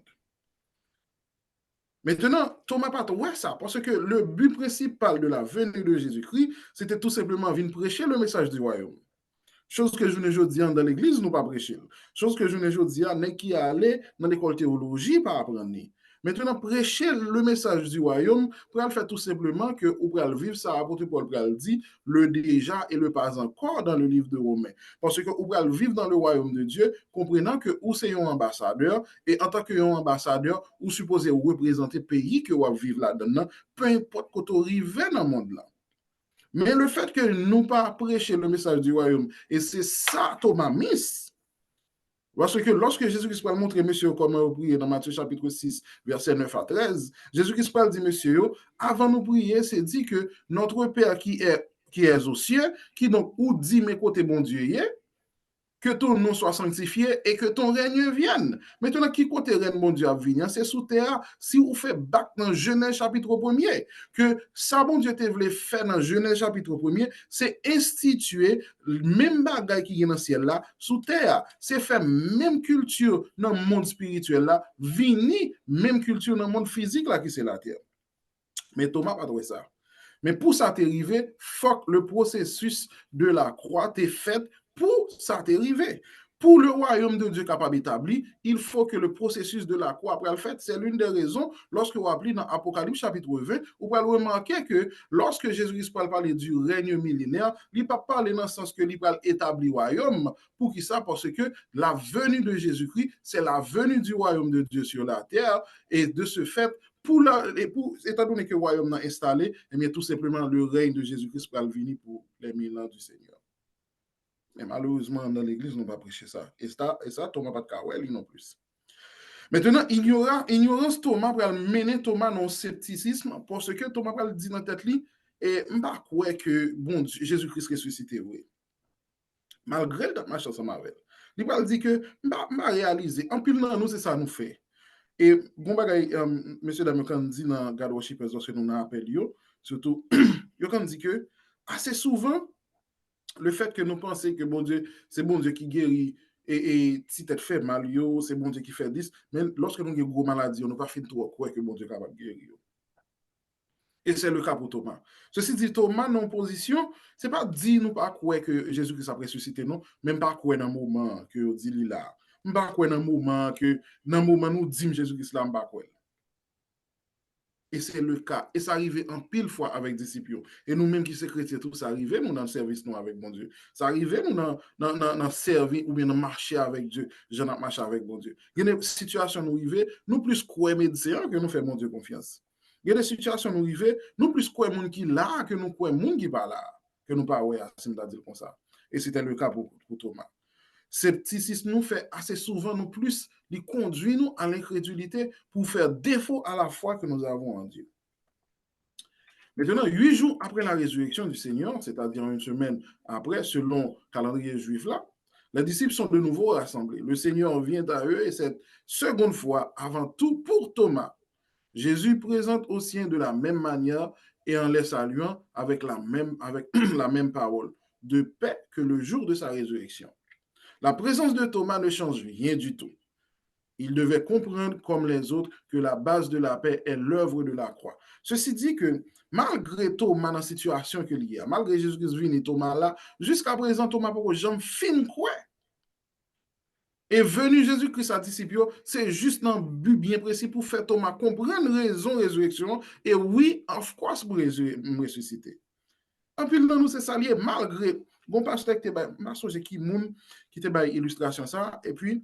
[SPEAKER 3] Maintenant, Thomas pas ouais ça, parce que le but principal de la venue de Jésus-Christ, c'était tout simplement venir prêcher le message du royaume. Chose que je ne dis dans l'église, nous pas prêcher. Chose que je ne dis n'est qui allait dans l'école théologie pas apprendre. Maintenant, prêcher le message du royaume, pour le faire tout simplement que ou pour le vivre, ça apôtre Paul dit le déjà et le pas encore dans le livre de Romains. Parce que ou pour le vivre dans le royaume de Dieu, comprenant que ou c'est un ambassadeur, et en tant qu'un ambassadeur, ou supposé représenter le pays que vous vivez là-dedans, peu importe quand vous arrivez dans le monde là. Mais le fait que nous pas prêcher le message du royaume, et c'est ça Thomas miss. Parce que lorsque Jésus-Christ va montrer, monsieur, comment prier dans Matthieu chapitre 6, verset 9 à 13, Jésus-Christ va dire, monsieur, avant de prier, c'est dit que notre Père qui est aux cieux, qui donc ou dit, mes côtés, bon Dieu, y est, que ton nom soit sanctifié et que ton règne vienne. Maintenant, qui côté règne bon Dieu a venir, c'est sous terre, si vous faites bac dans Genèse chapitre 1er, que ça bon Dieu te voulait faire dans Genèse chapitre 1er, c'est instituer même bagaille qui est dans le ciel là, sous terre. C'est faire même culture dans le monde spirituel là, venir même culture dans le monde physique là qui c'est la terre. Mais Thomas pas trouvé ça. Mais pour ça t'arriver, faut que le processus de la croix t'est fait pour ça t'arriver. Pour le royaume de Dieu capable d'établir, il faut que le processus de la croix après le fait, c'est l'une des raisons, lorsque vous appelez dans Apocalypse chapitre 20, vous pouvez remarquer que lorsque Jésus-Christ parle du règne millénaire, il ne parle pas dans le sens que il parle établir le royaume. Pour qui ça? Parce que la venue de Jésus-Christ, c'est la venue du royaume de Dieu sur la terre, et de ce fait, étant donné que le royaume est installé, eh bien, tout simplement, le règne de Jésus-Christ va venir pour les 1000 ans du Seigneur. Mais malheureusement, dans l'église, nous ne pas prêcher ça. Et ça, Thomas pas de Kawel, non plus. Maintenant, ignorance Thomas va mener Thomas dans le scepticisme parce que Thomas va le dire dans la tête, et je ne pas croire que bon, Jésus-Christ ressuscité, oui. Malgré le marche ensemble avec. Il va dire que je ne réaliser. En pile, nous, c'est ça nous fait. Et bon bagay, monsieur dame, quand dit dans God Worshipers, lorsque nous avons appelé, surtout, yo quand dit que assez souvent, le fait que nous pensons que bon Dieu, c'est bon Dieu qui guérit, et si tête fait mal, c'est bon Dieu qui fait 10, mais lorsque nous avons une grosse maladie, on n'a pas fait trop quoi que bon Dieu est capable de guérir. Et c'est le cas pour Thomas. Ceci dit, Thomas, non position, c'est pas dit nous pas quoi que Jésus-Christ a ressuscité, non, même pas quoi dans le moment que dit là. Pas quoi dans le moment que, dans le moment nous dit Jésus-Christ là, pas quoi. Et c'est le cas. Et ça arrive en pile fois avec des disciples. Et nous-mêmes qui sommes chrétiens, tout ça arrive, nous dans le service nous avec bon Dieu. Ça arrive, nous dans le service ou bien dans marcher avec Dieu. Je n'ai marché avec bon Dieu. Il y a des situations nous arrivent, nous plus quoi médecins que nous faisons mon Dieu confiance. Il y a des situations nous arrivent, nous plus quoi monde qui là que nous quoi monde qui pas là. Que nous pas ouais, c'est dire comme ça. Et c'était le cas pour Thomas. Scepticisme nous fait assez souvent nous plus les conduit nous à l'incrédulité pour faire défaut à la foi que nous avons en Dieu. Maintenant, 8 jours après la résurrection du Seigneur, c'est-à-dire une semaine après, selon le calendrier juif là, les disciples sont de nouveau rassemblés. Le Seigneur vient à eux et cette seconde fois, avant tout pour Thomas, Jésus présente aux siens de la même manière et en les saluant avec la même parole de paix que le jour de sa résurrection. La présence de Thomas ne change rien du tout. Il devait comprendre comme les autres que la base de la paix est l'œuvre de la croix. Ceci dit que malgré Thomas dans la situation qu'il y a, malgré Jésus-Christ venu Thomas là, jusqu'à présent Thomas pour jamais fin quoi. Et venu Jésus-Christ à disciples, c'est juste un but bien précis pour faire Thomas comprendre raison résurrection et oui, of course pour ressusciter. En plus dans nous c'est ça lié malgré bon pasteur qui était qui moun qui était illustration ça et puis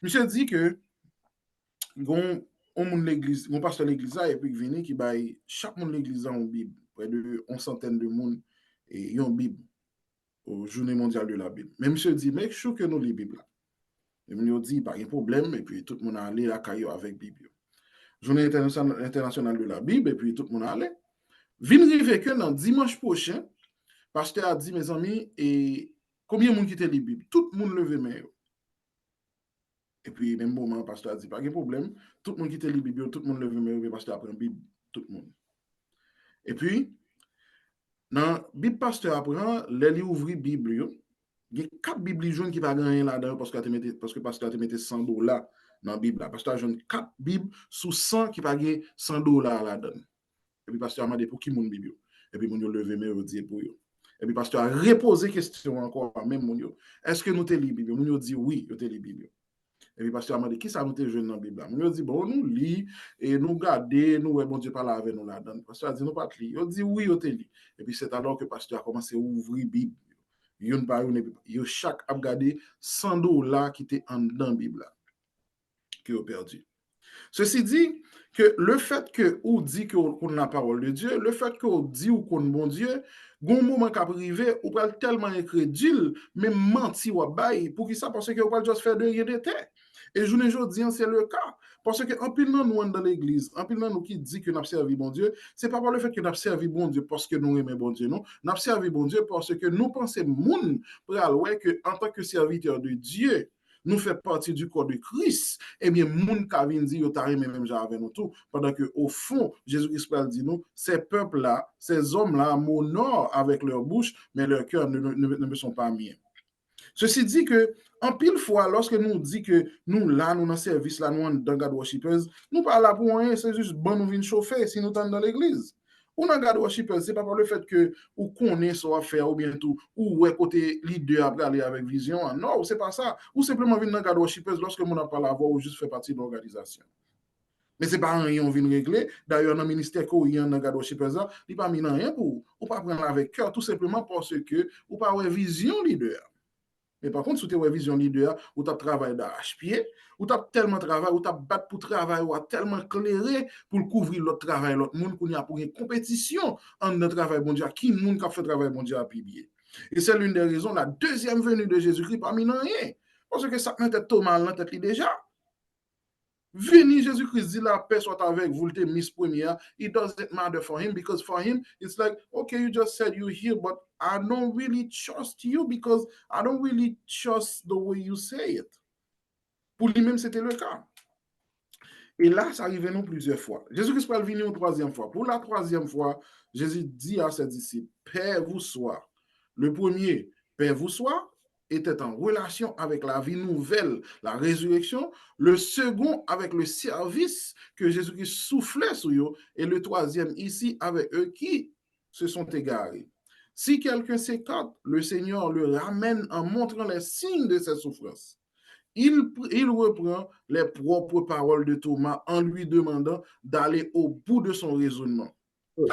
[SPEAKER 3] monsieur dit que gon on l'église, mon pasteur l'église et puis venu qui bail chaque monde l'église en Bible, près de 11 de monde et une Bible au journée mondiale de la Bible. Mais monsieur dit make sure que nous les Bible là. Et nous dit pas de problème et puis tout le monde allait à caillou avec Bible. Journée internationale de la Bible et puis tout le monde allait. Vin rive que dans dimanche prochain, pasteur a dit mes amis et combien de monde qui était les Bible, tout le monde levé main. Et puis, même moment, le pasteur a dit, pas de problème, tout le monde quitte les Bibles, tout le monde lève le pasteur apprend la Bible, tout le monde. Et puis, dans la Bible, pasteur apprend, les ouvre la Bible, il y a 4 Bibles jaunes qui ne va gagner là-dedans parce que le pasteur a mis $100 dans la Bible. Le pasteur a jaune 4 Bibles sous 100 qui ne va gagner $100 là-dedans. Et puis, le pasteur a demandé pour qui mon Bible. Et puis, mon Dieu levé le dit pour eux. Et puis, le pasteur a reposé la question encore, même mon Dieu. Est-ce que nous te lis Bible? Mon Dieu dit oui, nous te lis Bible. Et puis, pasteur a demandé, qui ça nous te jeune dans la Bible? Nous dit, bon, nous lit et nous garder, nous, bon Dieu parle avec nous là-dedans. Pasteur a dit, nous pas te lire. Il dit, oui, nous te lit. Et puis, c'est alors que pasteur a commencé à ouvrir la Bible. Yon par yon, yo chaque a gardé $100 qui étaient en dans la Bible, qui ont perdu. Ceci dit, que le fait que ou dit qu'on a la parole de Dieu, le fait qu'on dit ou qu'on bon Dieu, gon moment qu'a privé, ou pas tellement incrédule, même menti ou bail, pour qui ça, parce que ou pas juste faire de rien de terre. Et je ne dis c'est le cas. Parce que en pile nous dans l'église, en pile nous qui dit que nous avons servi bon Dieu, c'est pas par le fait que nous avons servi bon Dieu parce que nous aimons bon Dieu, non. Nous avons servi bon Dieu parce que nous pensons moun pour aller que en tant que serviteur de Dieu, nous faisons partie du corps de Christ, eh bien, moun ka vin di yo tari même avec nous tout, pendant que au fond, Jésus-Christ dit nous, ces peuples-là, ces hommes-là m'honorent avec leur bouche, mais leur cœur ne me sont pas miens. Ceci dit que, en pile fois, lorsque nous dit que nous, là, nous, dans le service, là, nous, dans God Worshipers, nous pas là pour rien, c'est juste bon nous venir chauffer si nous sommes dans l'église. Ou dans God Worshipers, c'est pas par le fait que ou connaît ce qu'on va faire ou bien tout, ou ouais, côté leader après aller avec vision. Non, c'est pas ça. Ou simplement venir dans God Worshipers lorsque nous n'a pas la voix ou juste fait partie de l'organisation. Mais c'est pas rien on vient régler. D'ailleurs, dans le ministère qu'on y a dans God Worshipers, il pas mis rien pour ou pas prendre avec cœur, tout simplement parce que ou pas avoir vision leader. Mais par contre, si tu as une vision leader, ou tu as travaillé d'arrache-pied, ou tu as tellement travaillé, ou tu as battu pour travailler, ou tu as tellement clairé pour couvrir l'autre travail, l'autre monde, qu'on y a pour une compétition entre le travail bon Dieu, qui monde qui a fait travail bon Dieu à publier. Et c'est l'une des raisons, la deuxième venue de Jésus-Christ parmi nous rien. Parce que ça n'a tête Thomas dans tête déjà. Veni Jésus-Christ dit la paix soit avec vous, le miss première. It doesn't matter for him because for him, it's like, okay, you just said you're here, but I don't really trust you because I don't really trust the way you say it. Pour lui-même, c'était le cas. Et là, ça arrive nous plusieurs fois. Jésus-Christ va venir une troisième fois. Pour la troisième fois, Jésus dit à ses disciples, Père vous soit. Le premier, Père vous soit, était en relation avec la vie nouvelle, la résurrection. Le second, avec le service que Jésus-Christ soufflait sur eux. Et le troisième, ici, avec eux qui se sont égarés. Si quelqu'un s'écarte, le Seigneur le ramène en montrant les signes de ses souffrances. Il reprend les propres paroles de Thomas en lui demandant d'aller au bout de son raisonnement.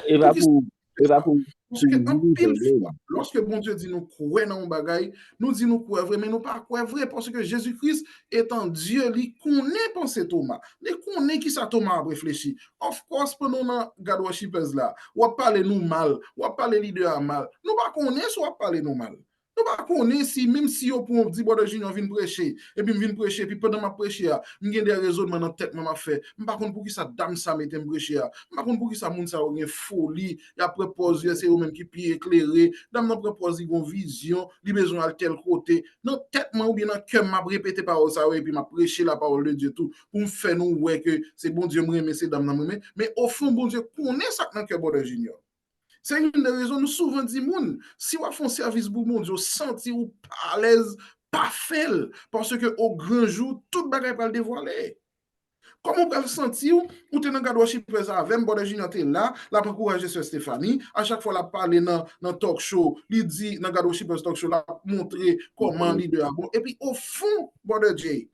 [SPEAKER 5] Et
[SPEAKER 3] Pour
[SPEAKER 5] va
[SPEAKER 3] qui
[SPEAKER 5] pour
[SPEAKER 3] parce que en
[SPEAKER 5] pour
[SPEAKER 3] pile fois, lorsque bon Dieu dit nous croire dans un bagaille, nous dit nous croire vrai, mais nous pas croire vrai parce que Jésus-Christ étant Dieu, il connaît penser Thomas. Il connaît qui ça Thomas a réfléchi. Of course, pendant dans God Worshipers là, ou a parler nous mal, ou a parler leader mal. Nous pas connaît soit parler nous mal. Nous pas connaît si même si on pour dire bon de junior vient prêcher et puis vient prêcher puis pendant ma prêcher, m'gain des raisonnements dans tête m'a fait. M'pas contre pour qui ça dame ça mette prêcher. M'pas contre pour qui ça moun ça une folie, y a propose c'est eux même qui pied éclairé, dame non propose une vision, li besoin à tel côté. Dans tête moi ou bien dans cœur m'a répéter parole ça et puis m'a prêcher la parole de Dieu tout pour me faire nous ouais que c'est bon Dieu me remet c'est dame nan mais au fond bon Dieu connaît ça dans cœur bon junior. C'est une des raisons nous souvent dit moun, si on fait un service pour mon Dieu, senti ou pas à l'aise, pas fait parce que au grand jour tout bagage va le dévoiler. Comment on peut le sentir ou t'es dans le worship avec bon junior t'es là, la pour encourager sur Stéphanie, à chaque fois la parler dans talk show, il dit dans le worship talk show la montrer comment leader bon et puis au fond bon Dieu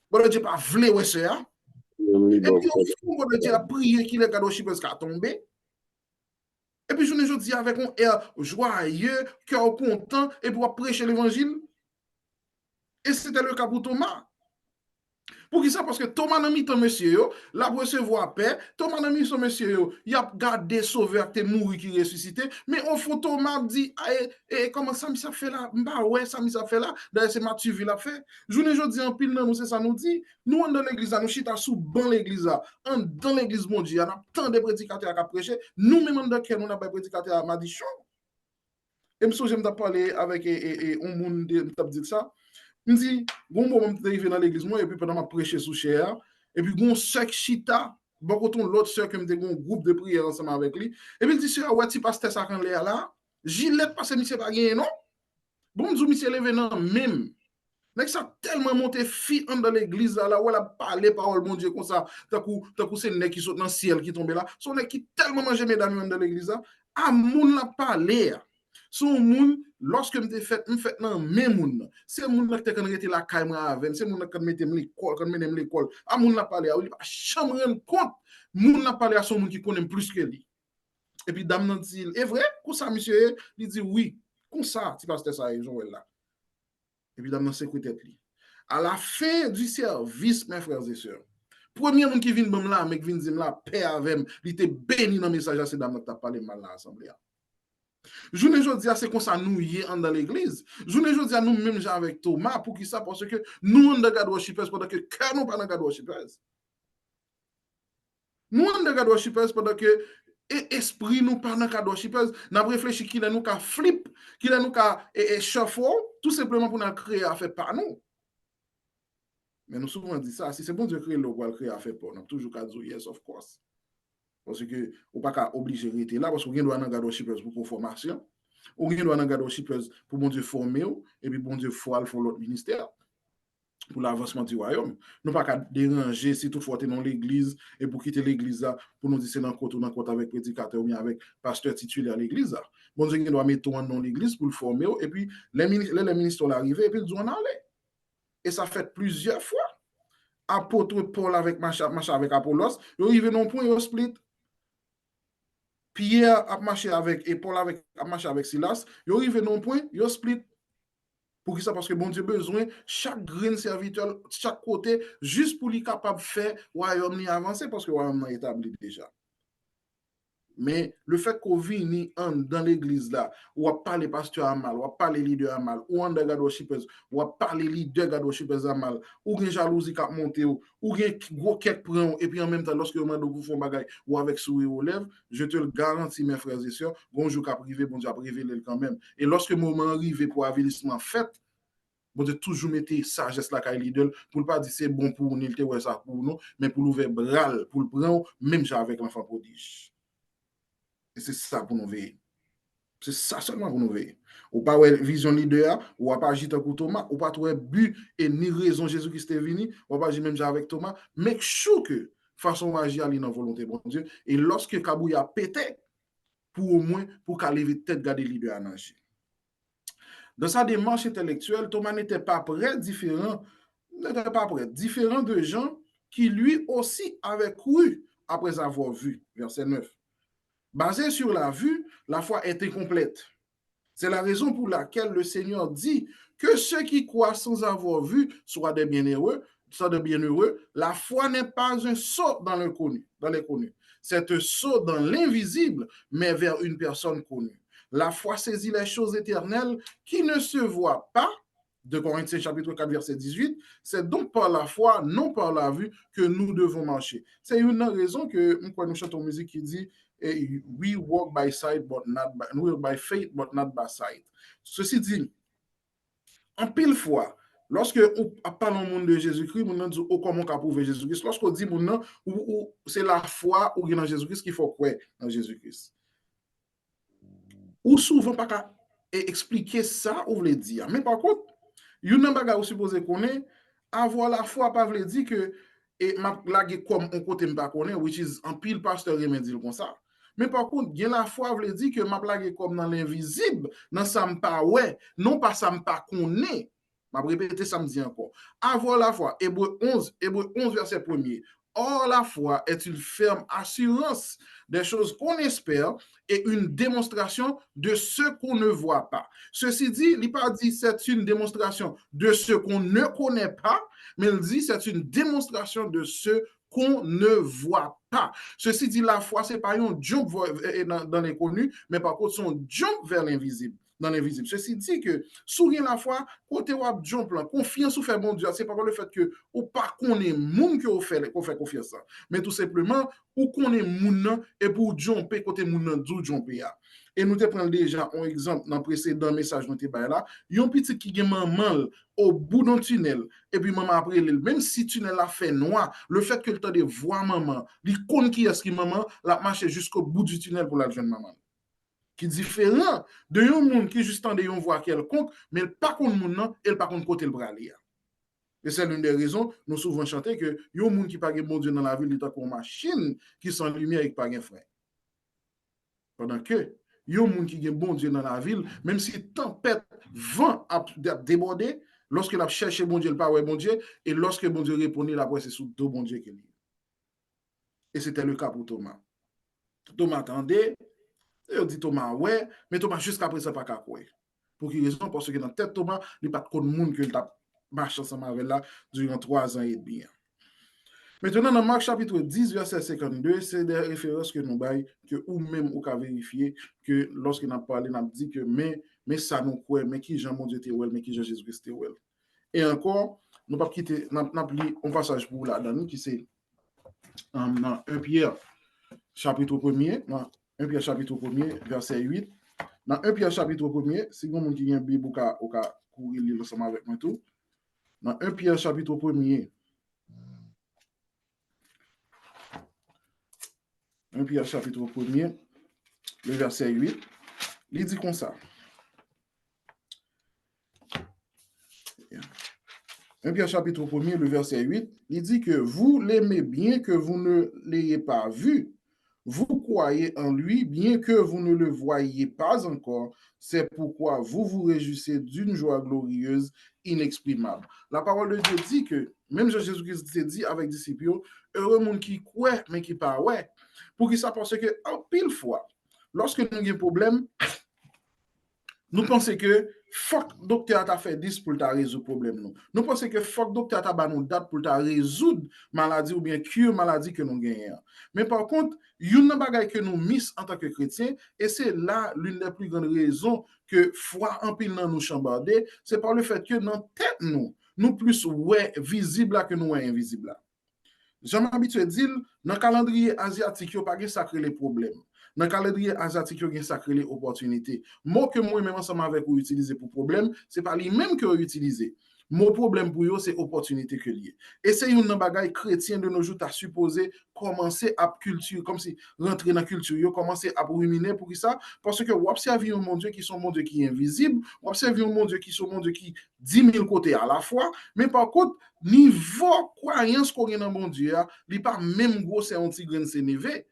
[SPEAKER 3] pas vle ouais ça. Et puis au fond bon Dieu a prié qu'il est worship a tombé. Et puis, je ne dis avec un air joyeux, cœur content, et pour prêcher l'évangile. Et c'était le cas pour Thomas. Pour qui ça? Parce que Thomas n'a mis ton monsieur, là pour recevoir paix, Thomas n'a mis son monsieur, il a gardé sauveur, qui est mort, qui est ressuscité, mais au fond, Thomas dit, comment ça m'a fait là? Bah ouais, ça m'a fait là. D'ailleurs, c'est Mathieu qui l'a fait. Je ne dis en pile, nous, c'est ça nous dit. Nous, dans l'église, nous chita sous ban l'église, dans l'église mondiale, on a tant de prédicateurs à prêcher. Nous, même dans lequel on a pas prédicateur à Madichon. Et je me parlé avec un monde qui dit ça. Je me dis, bon moment je suis dans l'église, et puis pendant ma prêcher sous chair, et puis bon sec chita, bon quand l'autre soeur qui me dit un groupe de prière ensemble avec lui, et puis il dit, ouais, tu passes ça quand l'air là, gilet parce que monsieur pas gagné, non? Bon, je monsieur levé non même. Mais ça tellement monté fi dans l'église là où elle a parlé parole mon Dieu comme ça, tant que c'est nèg qui saute dans le ciel qui tombe là, son nèg qui tellement mangé mesdames dans l'église là, à moun la parler. Son moun lorsque me fait nan même moun c'est moun là qui te rete la caille avec c'est moun là qui mette l'école quand mette l'école à moun la parler il pas jamais rendre compte moun la parler à son moun qui connaît plus que lui et puis dame nan dit est vrai comme ça monsieur il dit oui comme ça tu pasteur ça Joël là et puis dame nan sécurité lui à la fin du service mes frères et sœurs premier monde qui vient là mec vient dire là paix avec il était béni dans message à ces dame qui t'a parlé mal dans l'assemblée. Je ne dis pas c'est comme ça nous y est dans l'église. Je ne dis pas nous même avec Thomas pour qui ça parce que nous on God worshipers pendant que cœur nous pas dans God worshipers. Nous on God worshipers pendant que esprit nous pas dans God worshipers, n'a réfléchi qu'il nous ka flip, qu'il nous ka shuffle tout simplement pour nous créer affaire par nous. Mais nous souvent dit ça, si c'est bon Dieu créer le roi créer affaire pour nous toujours qu'à dire yes of course. Parce que ou pas qu'à obliger rester là parce qu'on doit dans God worshipers pour formation. Ou doit dans God worshipers pour bon Dieu former et puis bon Dieu faut l'autre ministère pour l'avancement du royaume. Nous pas qu'à déranger si toutefois tu es dans l'église et pour quitter l'église là pour nous dire c'est dans côté ou dans côté avec prédicateur ou bien avec pasteur titulaire à l'église là. Bon Dieu doit mettre dans l'église pour le former et puis les ministres sont arrivés et puis ils ont allé. Et ça fait plusieurs fois. Apôtre Paul avec marche avec Apollos, ils arrivent non point ils split. Pierre a marché avec et Paul a marché avec Silas, ils arrivent non point, ils split. Pour qui ça? Parce que bon Dieu besoin chaque grain serviteur, chaque côté, juste pour lui capable de faire royaume avancer parce que royaume est établi déjà. Mais le fait qu'on vienne dans l'église là, ou à parler pasteur à mal, ou à parler leader à mal, ou en God worshipers, ou à parler leader God worshipers à mal, ou une jalousie qui a monté, ou une gros quête prend, et puis en même temps, lorsque vous faites bagaille, ou avec sourire aux lèvres, je te le garantis, mes frères et sœurs, bonjour qu'à privé, bon Dieu a privé quand même. Et lorsque le moment arrive pour avilissement fait, Bon Dieu toujours mettre sagesse la caille l'idole pour pas dire c'est bon pour nous, il te ouais ça pour nous, mais pour l'ouvrir bral, pour le prendre, même avec l'enfant prodige. Et c'est ça pour nous veiller. C'est ça seulement pour nous veiller. Ou pas ouais vision leader, ou pas agir comme Thomas, ou pas trouver but et ni raison Jésus-Christ est venu, ou pas agir même avec Thomas, mais sure que façon agir ali dans volonté bon Dieu. Et lorsque Kabouya pété, pour au moins pour qu'elle lève tête garder leader à nager. Dans sa démarche intellectuelle, Thomas n'était pas prêt, différent de gens qui lui aussi avaient cru après avoir vu. Verset 9. Basé sur la vue, la foi est incomplète. C'est la raison pour laquelle le Seigneur dit que ceux qui croient sans avoir vu soient des bienheureux. La foi n'est pas un saut dans l'inconnu. C'est un saut dans l'invisible, mais vers une personne connue. La foi saisit les choses éternelles qui ne se voient pas. De Corinthiens chapitre 4, verset 18. C'est donc par la foi, non par la vue, que nous devons marcher. C'est une raison que nous chantons musique qui dit we walk by sight, but not by, we walk by faith, but not by sight. Ceci dit, en pile fois, lorsque on parle au monde de Jésus-Christ, on dit comment on prouver Jésus-Christ. Lorsqu'on dit c'est la foi ou dans Jésus-Christ qu'il faut croire dans Jésus-Christ. Ou souvent pas qu'à expliquer ça ou le dire. Mais par contre, il y a un bagage supposé qu'on est avoir la foi pas veut dire que et m'a lagué comme on côté m'pa connaît which is en pile pasteur me dit comme ça. Mais par contre, bien la foi veut dire que m'a lagué comme dans l'invisible, dans ça m'pa ouais, non pas ça m'pa connaît. M'a répéter ça me dit encore. Avoir la foi, Hébreux 11 verset 1er. Or, la foi est une ferme assurance des choses qu'on espère et une démonstration de ce qu'on ne voit pas. Ceci dit, il n'a pas dit c'est une démonstration de ce qu'on ne connaît pas, mais il dit c'est une démonstration de ce qu'on ne voit pas. Ceci dit, la foi, ce n'est pas un jump dans l'inconnu, mais par contre, c'est un jump vers l'invisible. Dans l'invisible. Ceci dit que, sourire la foi, côté wap jump là, confiance ou fait bon Dieu, c'est pas le fait que ou pas qu'on est moun que ou fait confiance ça, mais tout simplement ou qu'on est moun et pour jumper côté moun d'où jumper ya. Et nous te prenons déjà un exemple dans le précédent message nous te bail là, yon petit qui gen maman au bout d'un tunnel et puis maman après même si tunnel a fait noir, le fait que le temps de voir maman, li konn qui est-ce qui maman, la marcher jusqu'au bout du tunnel pour la jeune maman. Qui est différent de un monde qui juste en de yon voix quelconque, mais pas contre moun nan, et pas contre côté le bras li. Et c'est l'une des raisons nous souvent chanter que yon monde qui pas gen bon Dieu dans la ville, il est comme machine qui sans lumière et pas gen frein. Pendant que yon monde qui gen bon Dieu dans la ville, même si tempête, vent a débordé, lorsque il a cherché bon Dieu, il pas ouais bon Dieu, et lorsque bon Dieu répondait, la voix c'est sous deux bon Dieu qu'il y. Et c'était le cas pour Thomas. Thomas attendait. Et on dit Thomas, ouais, mais Thomas jusqu'à présent pas qu'à quoi. Pour quelle raison? Parce que dans la tête Thomas, il n'y a pas de monde qui a marché ensemble avec là durant 3 ans et demi. Maintenant, dans Marc chapitre 10, verset 52, c'est des références que nous baillons, que ou même ou qu'à vérifier, que lorsqu'il a parlé, il a dit que mais ça nous croit, mais qui Jean mon Dieu t'est well, mais qui Jean Jésus-Christ t'est well. Et encore, nous ne pas quitter, nous pris un passage pour là-dedans, qui c'est dans 1 Pierre chapitre 1er, 1 Pierre chapitre 1er, verset 8. Dans 1 Pierre chapitre 1er, si vous avez une Bible ou courir lire ensemble avec moi tout. Dans 1 Pierre chapitre 1er, 1 Pierre chapitre 1er, le verset 8, il dit comme ça. 1 Pierre chapitre 1er, le verset 8, il dit que vous l'aimez bien que vous ne l'ayez pas vu. Vous croyez en lui, bien que vous ne le voyiez pas encore. C'est pourquoi vous vous réjouissez d'une joie glorieuse, inexprimable. La parole de Dieu dit que, même Jésus-Christ s'est dit avec disciples, heureux monde qui croit, mais qui pas ouais. Pour qui ça? Parce que, en pile fois, lorsque nous avons un problème, nous pensons que fuck docteur t'a fait 10 pour t'a résoudre le problème. Nous pensons que fuck docteur t'a donné une date pour t'a résoudre maladie ou bien cure maladie que nous gagnons. Mais par contre, il y a une bagaille que nous miss en tant que chrétiens, et c'est là l'une des plus grandes raisons que foi en pile dans nous chambarder, c'est par le fait que dans tête nous plus ouais visible là que nous ouais invisible là. J'aime habitué dire, dans le calendrier asiatique, il n'y a pas sacré les problèmes. Dans le calendrier asiatique, il y a sacré les opportunités. Mot que moi-même ensemble avec vous utiliser pour problème, ce n'est pas les mêmes que vous utilisez. Mon problème pour vous, c'est opportunité que lié. Et c'est une bagaille chrétien de nos jours, tu as supposé commencer à culture, comme si rentrer dans la culture, commencer à ruminer pour ça, parce que vous observez un mon Dieu qui sont mon Dieu qui est invisible, vous observez un mon Dieu qui sont mon Dieu qui 10 000 côtés à la fois, mais par contre, niveau croyance qu'on a dans mon Dieu, il n'est pas même gros, c'est un petit grain de névé.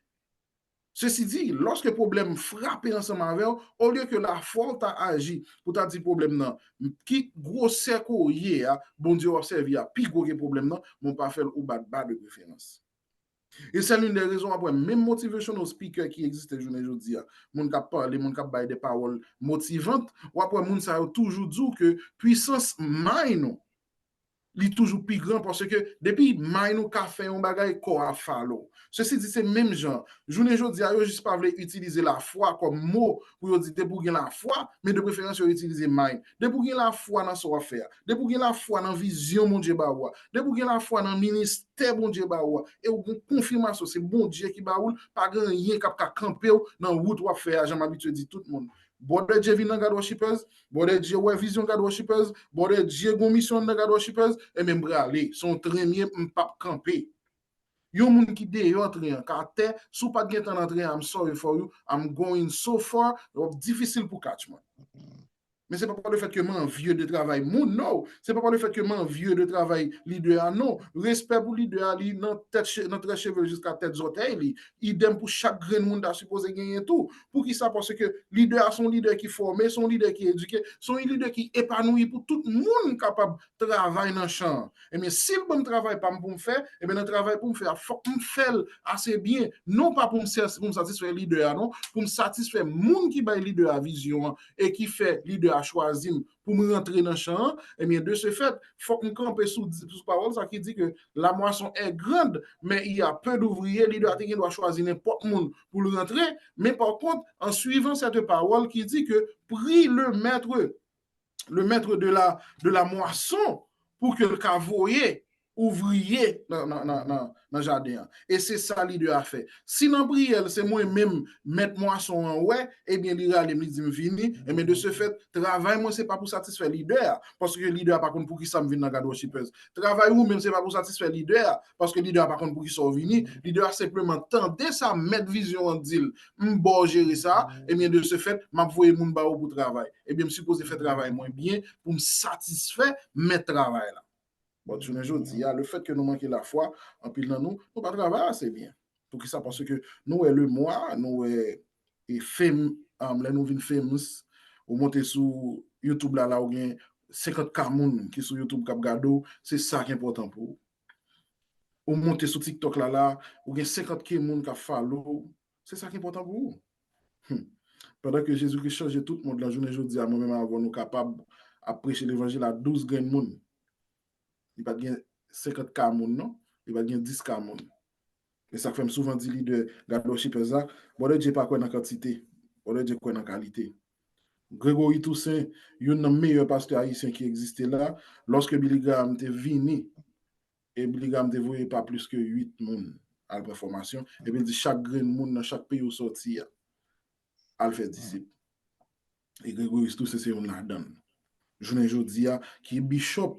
[SPEAKER 3] Ceci dit, lorsque le problème frappe ensemble avec vous, au lieu que la foi t'a agi pour t'a dit problème non, qui gros cercle hier, bon Dieu observe, puis gros problème non, mon pas faire ou bas de préférence. Et c'est l'une des raisons après, même motivational speaker qui existe aujourd'hui, mon cap parler, mon cap bailler des paroles motivantes, ou après mon ça a toujours dit que puissance mind li toujours plus grand parce que depuis nous ka fait un bagay ko a falo. Ceci dit c'est même genre. Journée jodi a yo juste pas voulu utiliser la foi comme mot pour yo dire de pour la foi, mais de préférence yo utiliser mind. De pour la foi dans son affaire, de pour la foi dans vision mon Dieu ba wa, de pour la foi dans ministère bon Dieu ba wa et ou confirmation c'est bon Dieu qui ba ou pas grand rien cap ka camper dans route ou faire, j'aime habitué dit tout le monde. Bode Dieu vient dans God Worshippers, Bode Dieu ouais vision God Worshippers, Bode Dieu gon mission dans God Worshippers, et même braller, son premier m'pap camper. Yon moun qui dehors train, car te, sou pas gen tan entrer, I'm sorry for you, I'm going so far, difficile pour catch moi. Mais ce n'est pas par le fait que moi, vieux de travail, non. Ce n'est pas par le fait que moi, vieux de travail, leader, non. Respect pour leader, notre cheveux jusqu'à tête orteils, idem pour chaque grain de monde à supposer gagner tout. Pour qui ça? Parce que leader, son leader qui est formé, son leader qui est éduqué, son leader qui est épanoui pour tout le monde capable de travailler dans le champ. Et bien, si le bon travail pas pour me faire, et bien, le travail pour me faire, il faut que me faire assez bien. Non pas pour me satisfaire le leader, non. Pour me satisfaire le monde qui baille leader à vision et qui fait leader à choisir pour me rentrer dans le champ, et bien de ce fait, il faut qu'on campe sous parole, ça qui dit que la moisson est grande, mais il y a peu d'ouvriers, leader doit choisir n'importe qui pour le rentrer, mais par contre, en suivant cette parole qui dit que prie le maître de la moisson pour que le cavoyer ouvrier dans le jardin. Et c'est ça l'idée a fait. Si dans prière, c'est moi-même mettre moisson en ouais, eh bien, l'idée me dit fini, et bien de ce fait, travail, moi, c'est pas pour satisfaire leader, parce que leader, par contre, pour qui ça me vient dans God Worshippers. Travail, ou même, c'est pas pour satisfaire leader, parce que leader, par contre, pour qui ça vient, leader, simplement, tendez ça, mettre vision en deal, m'bo gérer ça, et bien de ce fait, m'avoyer mon bao pour travail. Et bien, me supposé faire travail moins bien, pour me satisfaire, mettre travail là. Bon, je ne dis, le fait que nous manquons la foi, en pile dans nous, nous pas travailler assez bien. Pour que ça, parce que nous, le mois, nous, et fame, là, nous venons famous, ou monter sur YouTube, là, où il y a 50 camoun qui sur YouTube, cap gado, c'est ça qui est important pour vous. Ou monter sur TikTok, là, où il y a 50 camoun qui follow, c'est ça qui est important pour vous. Pendant que Jésus-Christ change tout le monde, la journée, je dis à moi-même, avant nous capables de prêcher l'évangile à 12 grains de monde. Il va gagner 50 cas non, il va gagner 10 cas moun. Et ça fait souvent dire de God Worshippers ça, bon Dieu pas quoi dans quantité, bon Dieu quoi dans qualité. Grégory Toussaint, un des meilleurs pasteurs haïtiens qui existait là, lorsque Billy Graham était venu, et Billy Graham était voué pas plus que 8 moun à la formation, et puis il dit chaque grain moun dans chaque pays où sorti, à le faire disciple. Et Grégory Toussaint, c'est un là-dedans. Je ne dis qui est bishop,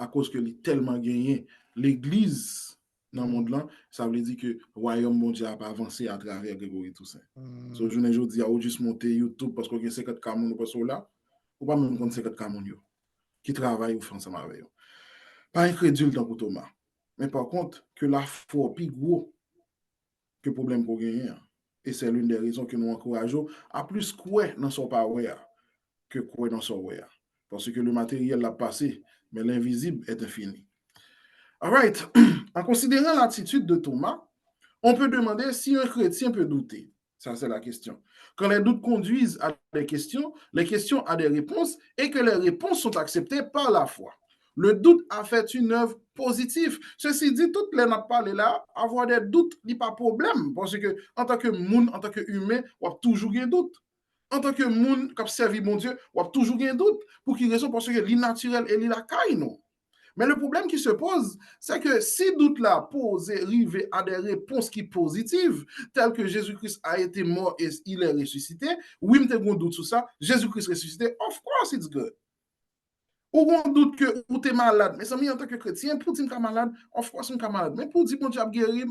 [SPEAKER 3] à cause que est tellement gagné l'église dans le monde là, ça veut dire que le royaume mondial a pas avancé à travers Grégory Toussaint. So je ne dis à juste monter YouTube parce qu'il y a 50 camoun ou là, ou pas même compte 50 camoun qui travaillent ou font ensemble avec eux. Pas incrédule dans Thomas. Mais par contre, que la foi plus gros que le problème pour gagner. Et c'est l'une des raisons que nous encourageons à plus quoi dans son power que quoi dans son way. Parce que le matériel l'a passé, mais l'invisible est infini. All right. En considérant l'attitude de Thomas, on peut demander si un chrétien peut douter. Ça, c'est la question. Quand les doutes conduisent à des questions à des réponses, et que les réponses sont acceptées par la foi. Le doute a fait une œuvre positive. Ceci dit, toutes les n'a parlé là, avoir des doutes n'est pas problème. Parce que en tant que monde, en tant qu'humain, on a toujours des doutes. En tant que monde qui a servi mon Dieu, on a toujours un doute. Pour quelle raison? Parce que l'innaturel et l'inacaille, non. Mais le problème qui se pose, c'est que si doute là pose et arrive à des réponses qui positives, telles que Jésus-Christ a été mort et il est ressuscité, oui, je me doute sur ça, Jésus-Christ ressuscité, of course it's good. Ou on doute que ou t'es malade, mais ça en tant que chrétien, pour dire que je malade, of course je suis malade. Mais pour dire que mon Dieu a guéri,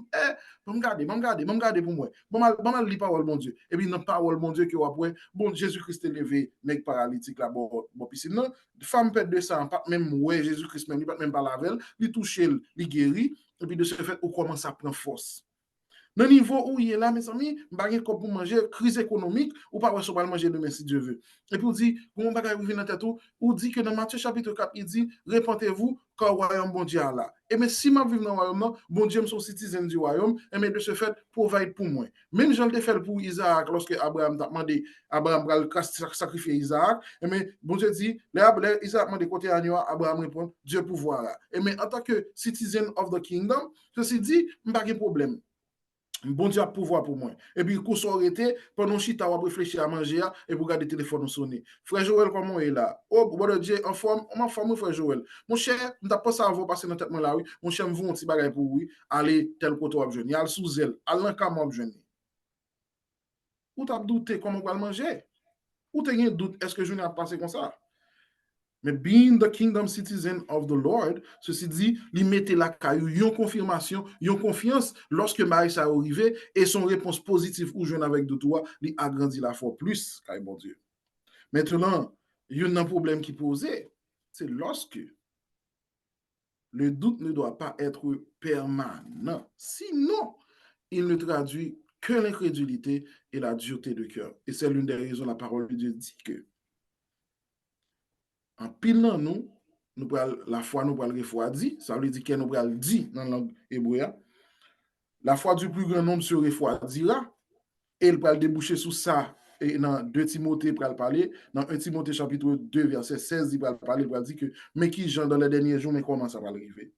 [SPEAKER 3] bon regarder pour moi. Bon mal lire parole mon Dieu. Et puis dans parole mon Dieu que après, bon Jésus-Christ est levé, nèg paralytique là bon piscine non, femme pète de ça, pas même ouais Jésus-Christ même, il pas même pas lavel, il touche, il guérit et puis de ce fait on commence à prendre force. Dans le niveau où il est là, mes amis, je n'ai pas pour manger, crise économique, ou pas recevoir manger demain si Dieu veut. Et puis, on dit, comment bagage vous dans tête ou dit que dans Matthieu chapitre 4, il dit, répentez-vous quand le royaume bon Dieu est là. Et mais si je vis dans le royaume, bon Dieu, je suis citoyen du royaume, et mais de ce fait, provide pour moi. Même je l'ai fait pour Isaac, lorsque Abraham a demandé, Abraham va sacrifier Isaac, et mais bon Dieu dit, Isaac a demandé côté agneau, Abraham répond, Dieu pouvoir là. Et mais en tant que citizen of the kingdom, ceci dit, je n'ai pas de problème. Bon Dieu a pouvoir pour moi. Et puis, quand on arrêté, pendant chita, on réfléchir à manger et pour garder le téléphone sonner. Frère Joël, comment il est là? Oh, bon Dieu, en forme, frère Joël. Mon cher, je n'ai pas ça avant passer dans tête là, oui. Mon cher, je veux un petit bagage pour oui. Aller tel côté à jeûner. Aller sous elle. Aller dans le jeûner. Ou t'as douté comment on va manger? Ou t'as un doute, est-ce que je n'ai passé comme ça? Mais being the kingdom citizen of the Lord, ceci dit, il mettait la caillou, yon confirmation, yon confiance lorsque Marie s'est arrivé et son réponse positive ou jeune avec de toi, il agrandit la foi plus, car bon Dieu. Maintenant, il y a un problème qui posait, c'est lorsque le doute ne doit pas être permanent. Sinon, il ne traduit que l'incrédulité et la dureté de cœur. Et c'est l'une des raisons, la parole de Dieu dit que en pile dans nous, la foi nous pral refroidi, ça veut dire que nous pral dit dans la langue hébreu. La foi du plus grand nombre se refroidira et il pral déboucher sous ça. Et dans 2 Timothée pral parler, dans 1 Timothée chapitre 2 verset 16, il pral parler, il pral dire que mais qui Jean dans les derniers jours, mais comment ça va arriver?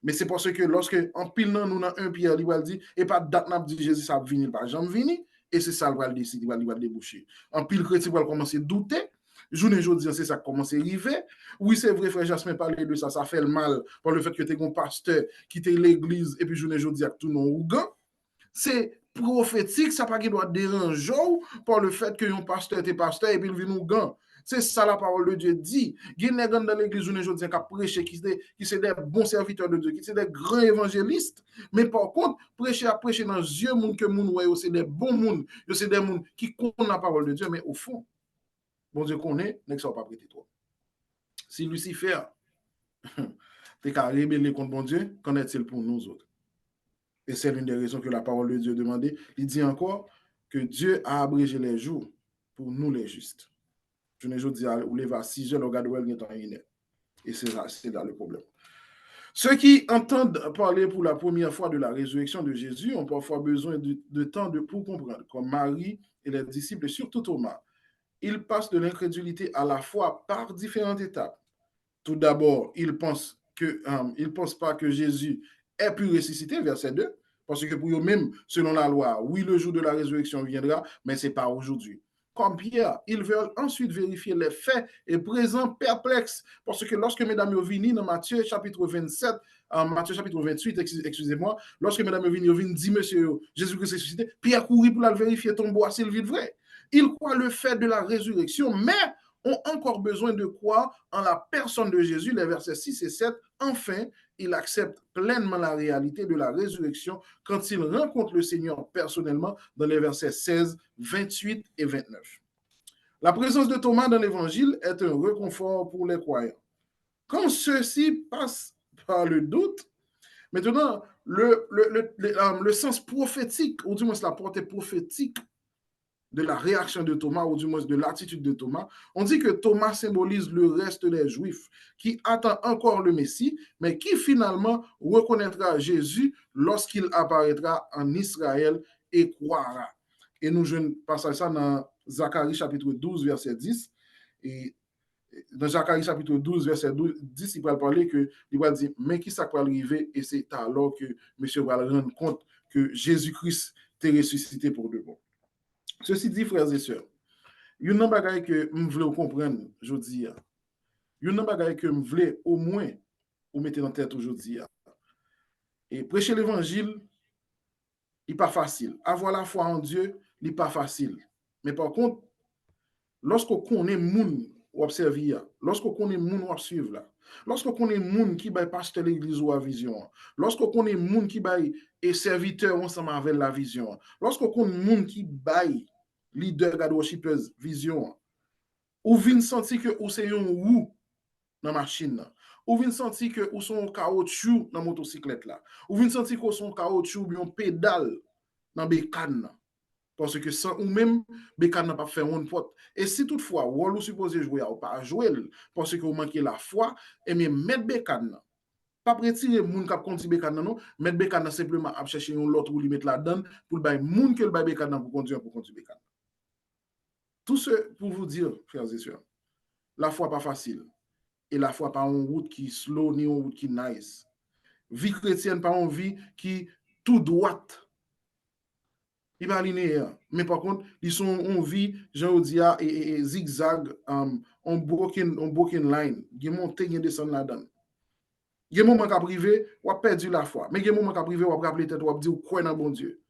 [SPEAKER 3] Mais c'est parce que lorsque en pile dans nous dans 1 Pierre, il pral dire et pas date n'a dit Jésus ça venir pas jamais venir et c'est ça il pral décider, il pral déboucher. En pile chrétien pral commencer à douter. Journée aujourd'hui, c'est ça qui commence à arriver. Oui, c'est vrai, frère Jasmin parlait de ça, ça fait le mal par le fait que tu es un pasteur qui était l'église et puis journée aujourd'hui, avec tout le monde. C'est prophétique, ça pas qui doit déranger par le fait que un pasteur est pasteur et puis il vient nous gant. C'est ça la parole de Dieu dit. Il y a des gens dans l'église journée aujourd'hui qui prêchent, qui sont des bons serviteurs de Dieu, qui sont des grands évangélistes. Mais par contre, prêcher dans les yeux que moun ouais, c'est des bons moun, c'est des gens qui connaissent la parole de Dieu, mais au fond, bon Dieu connaît, n'est-ce pas prêter toi. Si Lucifer t'es qu'à rébeller contre bon Dieu, qu'en est-il pour nous autres? Et c'est l'une des raisons que la parole de Dieu demandait. Il dit encore que Dieu a abrégé les jours pour nous les justes. Je ne dis pas, ou lever à 6 heures, le regarde où elle est en une. Et c'est là le problème. Ceux qui entendent parler pour la première fois de la résurrection de Jésus ont parfois besoin de temps pour comprendre, comme Marie et les disciples, surtout Thomas. Ils passent de l'incrédulité à la foi par différentes étapes. Tout d'abord, ils ne pensent pas que Jésus ait pu ressusciter, verset 2, parce que pour eux-mêmes, selon la loi, oui, le jour de la résurrection viendra, mais ce n'est pas aujourd'hui. Comme Pierre, ils veulent ensuite vérifier les faits et présents perplexes, parce que lorsque mesdames viennent dans Matthieu chapitre 27, Matthieu chapitre 28, excusez-moi, lorsque mesdames viennent dit, monsieur, Jésus-Christ ressuscité, Pierre courit pour la vérifier tombeau à s'il vrai. Ils croient le fait de la résurrection, mais ont encore besoin de croire en la personne de Jésus, les versets 6 et 7. Enfin, il accepte pleinement la réalité de la résurrection quand il rencontre le Seigneur personnellement dans les versets 16, 28 et 29. La présence de Thomas dans l'évangile est un réconfort pour les croyants. Quand ceux-ci passent par le doute, maintenant, le sens prophétique, ou du moins la portée prophétique de la réaction de Thomas, ou du moins de l'attitude de Thomas, on dit que Thomas symbolise le reste des Juifs qui attendent encore le Messie, mais qui finalement reconnaîtra Jésus lorsqu'il apparaîtra en Israël et croira. Et nous passons ça dans Zacharie chapitre 12, verset 10. Et dans Zacharie chapitre 12, verset 10, il va parler que, il va dire, mais qui ça va arriver, et c'est alors que monsieur va rendre compte que Jésus-Christ est ressuscité pour de bon. Ceci dit, frères et sœurs, il y a une bagaille que je voulais comprendre, je dis, il y a une bagaille que je voulais au moins ou mettez dans tête aujourd'hui. Et prêcher l'évangile, il n'est pas facile. Avoir la foi en Dieu, il n'est pas facile. Mais par contre, lorsqu'on connaît moun ou observer, lorsqu'on connaît moun ou suivre là, lorsqu'on connaît moun qui bail pasteur l'église ou à vision, lorsqu'on connaît moun qui bail et serviteur ensemble avec la vision, lorsqu'on connaît moun qui bail leader God worshipers vision, ou vient sentir que ou c'est un ou dans machine là, ou vient sentir que ou son caoutchouc dans motocyclette là, ou vient sentir que son caoutchouc bien pédale dans bécane là. Parce que sans ou même, Bécane n'a pas fait une porte. Et si toutefois, vous supposez jouer ou pas jouer, parce que vous manquez la foi, et bien mettre Bécane, pas retirer moun qui conti Bécane non, mettre Bécane simplement à chercher un autre ou lui mettre là-dedans pour le moun que le bail Bécane pour conduire Bécane. Tout ce pour vous dire, frères et sœurs, la foi pas facile. Et la foi pas une route qui slow ni une route qui nice. Vie chrétienne pas une vie qui tout droite. Il va linéaire. Mais par contre, ils sont en vie, j'en dis, et zigzag, en broken line. Il y a monté, il y a descendu là-dedans. Il y a un moment qui a privé, on a perdu la foi. Mais il y a un moment qui a privé, on a rappelé tête, on a dit, quoi dans bon Dieu.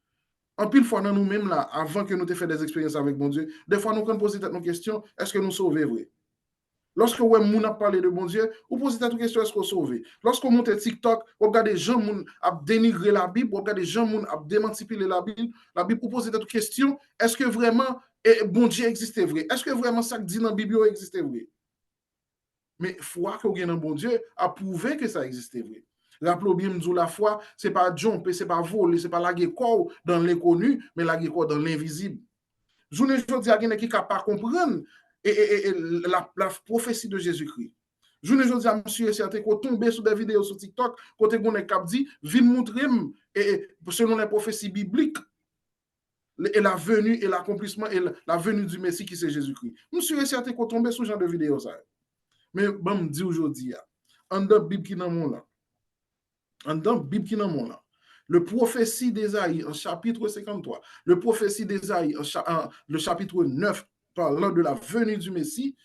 [SPEAKER 3] En pile fois, dans nous-mêmes, là, avant que nous ayons fait des expériences avec bon Dieu, des fois, nous posons nos questions, est-ce que nous sauvons vrai? Lorsque vous avez parlé de bon Dieu, vous posez cette question, est-ce qu'on sauve? Lorsqu'on monte TikTok, vous regardez des gens qui ont dénigré la Bible, vous regardez des gens qui ont démantipulé la Bible, vous posez cette question, est-ce que vraiment bon Dieu existait vrai? Est-ce que vraiment ça que dit dans la Bible existait vrai? Mais foi que vous avez dans bon Dieu a prouvé que ça existait vrai. Rappelez bien, la foi, ce n'est pas jumper, ce n'est pas voler, ce n'est pas laguer corps dans l'inconnu, mais laguer corps dans l'invisible. Je ne dis pas qu'il y a quelqu'un qui ne peut pas comprendre et la prophétie de Jésus-Christ. Je ne dis pas, monsieur, certain qu'on tombe sur des vidéos sur TikTok, côté qu'on est cap dit, viens montrer, et selon les prophéties bibliques, et la venue et l'accomplissement et la venue du Messie qui c'est Jésus-Christ. Monsieur, certain qu'on tombe sur ce genre de vidéos. Ça. Mais bon, me dit aujourd'hui, en dans la Bible qui dans mon là, en dans la Bible qui dans mon là, le prophétie d'Ésaïe en chapitre 53, le prophétie d'Ésaïe en le chapitre 9, parlant de la venue du Messie,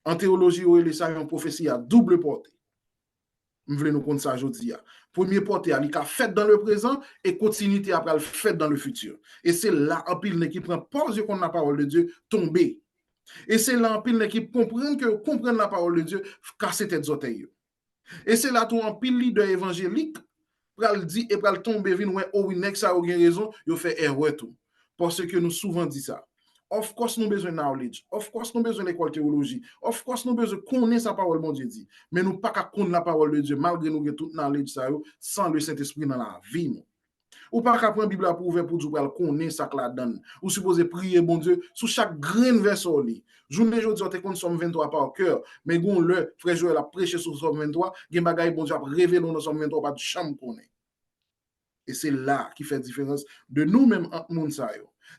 [SPEAKER 3] en théologie, où il est une prophétie à double portée. Nous voulons nous compter ça aujourd'hui. Premier portée, il a fait dans le présent et continuité après le fait dans le futur. Et c'est là, en pile, qui prend pause contre la parole de Dieu, tomber. Et c'est là, en pile, qui comprennent la parole de Dieu, casser tête d'orteil. Et c'est là, tout en pile, leader évangélique, pral dit et pral tomber, vin ouais, oh oui, nek ça a raison, il fait erreur tout. Parce que nous souvent dit ça. Of course, nous besoin de knowledge. Of course, nous besoin d'école théologie. Of course, nous besoin de connaître sa parole, mon Dieu dit. Mais nous pas qu'à connaître la parole de Dieu, malgré nous avons tout knowledge ça, sans le Saint-Esprit dans la vie. Nous. Ou pas qu'à prendre la Bible pour ouvrir pour Dieu, pour connaître ça que la donne. Ou supposé prier, bon Dieu, sous chaque grain verset. Journée aujourd'hui, on te compte Somme 23 par cœur. Mais quand le frère Joël a prêché sur Somme 23, il y a des bagailles, bon Dieu, a révélé dans Somme 23, pas de chambre connaît. Et c'est là qui fait différence de nous-mêmes entre nous.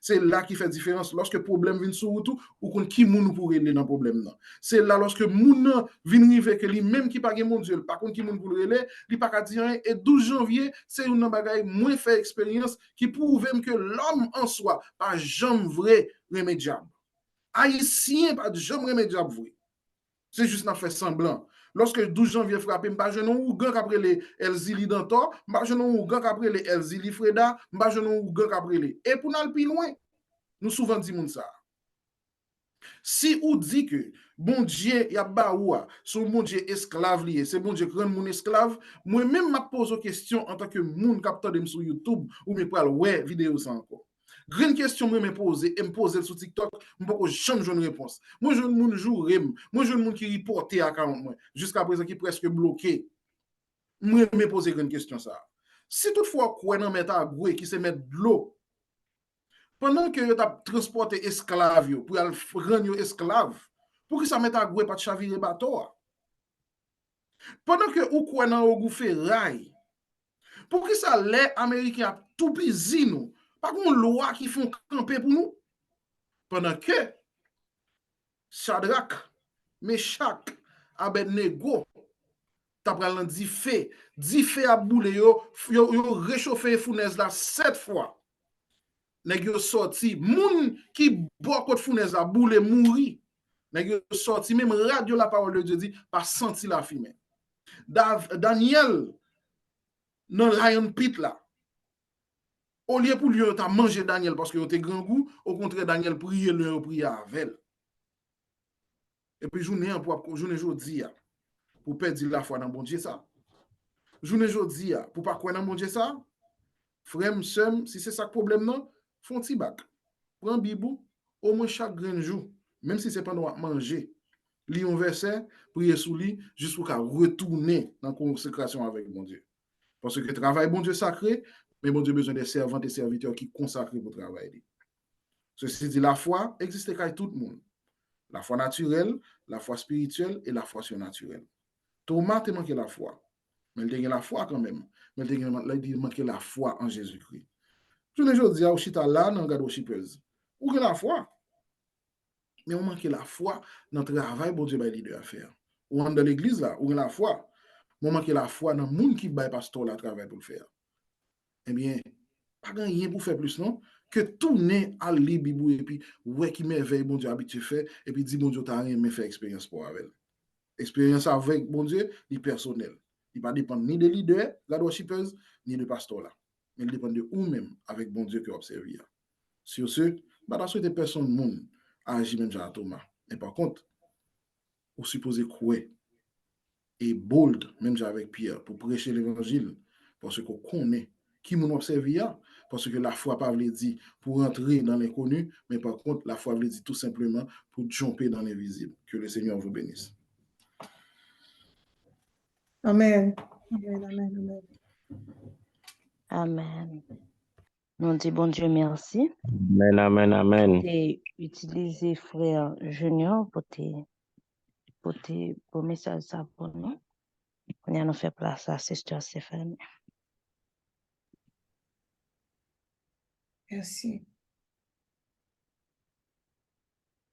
[SPEAKER 3] C'est là qui fait différence lorsque le problème vient sur tout ou qu'on qui nous pour régler dans le problème. C'est là lorsque moun vient arriver que lui-même qui pas mon Dieu, par contre qui moun pour régler, il pas dire rien. Et 12 janvier, c'est une bagaille moins fait expérience qui prouve même que l'homme en soi pas jamais vrai remédiable. Haïtien pas jamais remédiable vrai. C'est juste n'a fait semblant. Lorsque 12 janvier frappé, je ne sais pas après les Elzili Dantor, je ne sais pas après les Elzili Freda, je ne sais pas après les. Et pour nous aller plus loin, nous souvent disons ça. Si on dit que bon Dieu y a baoua, son bon Dieu esclave lié, c'est bon Dieu grand mon esclave, moi-même me pose une question en tant que moun capteur de sur YouTube ou me parle ouais vidéo ça encore. Grande question me poser et me poser sur TikTok, je ne jamais une réponse. Moi je ne joue moi je ne qui reporter à 40 mois jusqu'à présent qui est presque bloqué. Moi me poser une question ça. Si toutefois quoi dans mettre à goué qui se met de l'eau pendant que tu as transporté esclave pour rendre esclave, pour que ça mette à goué pas de chavirer bateau. Pendant que ou quoi dans au ferraille, pour que ça les américains tout pisi nous. Pas une loi qui font camper pour nous. Pendant que Shadrach, Meshach, Abednego, t'as pris dit fait à boule, yo réchauffé les fournaises là 7 fois. Nèg yo sorti, moun qui boit côté fournaise à boule mouri. Nèg yo sorti même radio la parole de Dieu dit pas senti la fumée. Daniel, dans Lion Pit là, au lieu pour lui, t'as mangé Daniel parce que t'es grand goût, au contraire, Daniel priait le prier avec. Et puis, journée aujourd'hui, pour perdre la foi dans bon Dieu, ça. Journée aujourd'hui, pour pas croire dans bon Dieu, ça. Frère, soeur, si c'est ça le problème, non, font petit bac. Prends Bibou, au moins chaque grain jour, même si c'est pas nous manger. Lis un verset, prier sous lui, juste pour retourner dans la consécration avec mon Dieu. Parce que travail, bon Dieu sacré, mais bon Dieu a besoin des servantes et serviteurs qui consacrent pour travailler. Ceci dit, la foi existe avec tout le monde. La foi naturelle, la foi spirituelle et la foi surnaturelle. Thomas a manqué la foi. Mais il a la foi quand même. Mais il a manqué la foi en Jésus-Christ. Je ne dis pas, chita là, dans le shippers. Ou que la foi. Mais on manque la foi dans le travail, bon Dieu, leader à faire. Ou dans l'église là, ou la foi. On manque la foi dans le monde qui baille pasteur là travail pour le faire. Eh bien, pas rien pour faire plus, non? Que tourner à lire Bible et puis, ouais, qui merveille, bon Dieu, habitué fait, et puis dit, bon Dieu, t'as rien, mais fait expérience pour avec. Expérience avec, bon Dieu, est personnel. Il ne dépend ni des leaders, God worshippers, ni de pasteur là. Mais il dépend de vous-même avec bon Dieu que vous observez. Sur ce, dans ce personne monde agit même à Thomas. Et par contre, vous supposez quoi et bold, même avec Pierre, pour prêcher l'évangile, parce qu'on connaît qui nous observe, parce que la foi pas veut dire pour entrer dans l'inconnu, mais par contre, la foi veut dire tout simplement pour jumper dans l'invisible. Que le Seigneur vous bénisse.
[SPEAKER 1] Amen. Amen, amen, amen.
[SPEAKER 2] Amen. Nous disons bon Dieu merci.
[SPEAKER 5] Amen, amen, amen.
[SPEAKER 2] Et utiliser frère Junior pour message ça pour nous. On a nous fait place à Sister Stéphanie.
[SPEAKER 1] Merci.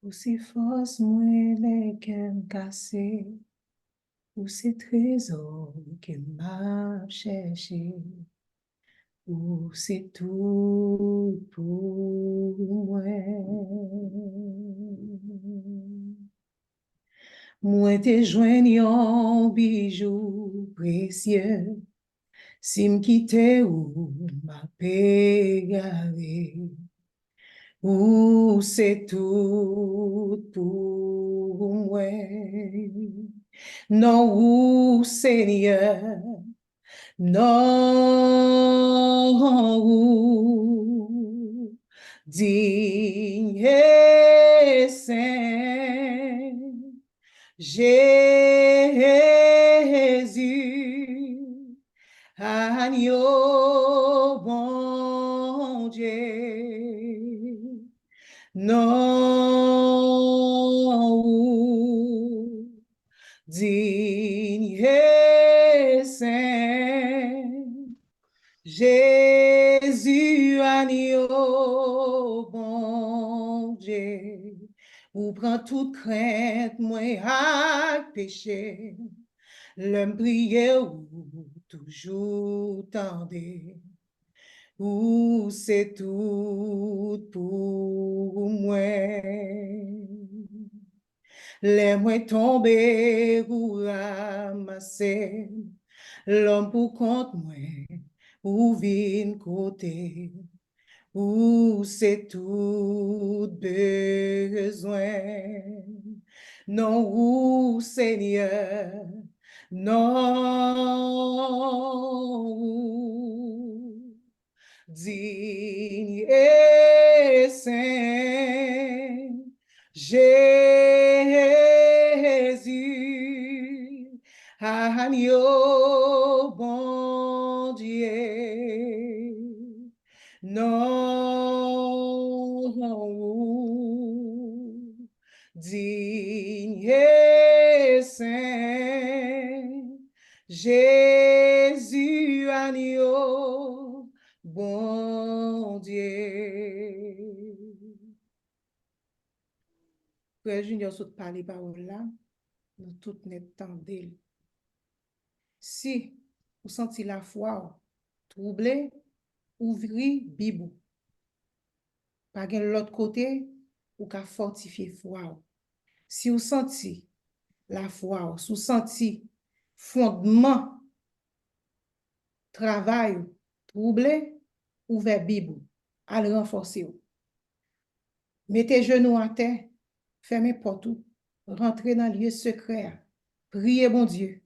[SPEAKER 1] Aussi force moi les qu'aime casser, ou ces trésors que m'a cherché, ou c'est tout pour moi. Moi te joignant bijou précieux, si me quitte ou m'a pégaré. Ou c'est tout pour moi. Non, ou Seigneur, non, ou digne et saint, Jésus, agneau bon Dieu. Non, digne et saint, Jésus agneau bon Dieu, ou prend toute crainte, moi à péché, l'homme prier ou toujours tendez. Ou c'est tout pour moi. Les moi tomber ou ramasser, l'homme pour compte moi, ou vin côté, ou c'est tout besoin. Non, ou Seigneur, non, digne et saint, Jésus, agneau bon Dieu, non, digne et saint, Jésus, agneau bon Dieu. Frère Junior, saute parler parole là, nous tout net tendez. Si vous sentez la foi troublée, ouvrez Bible. Pas de l'autre côté, ou qu'à fortifier foi. Si vous sentez la foi, si vous sentez fondement, travail, troublé, ouvert Bible, à le renforcer. Mettez genoux à terre, fermez porte, rentrez dans le lieu secret, priez bon Dieu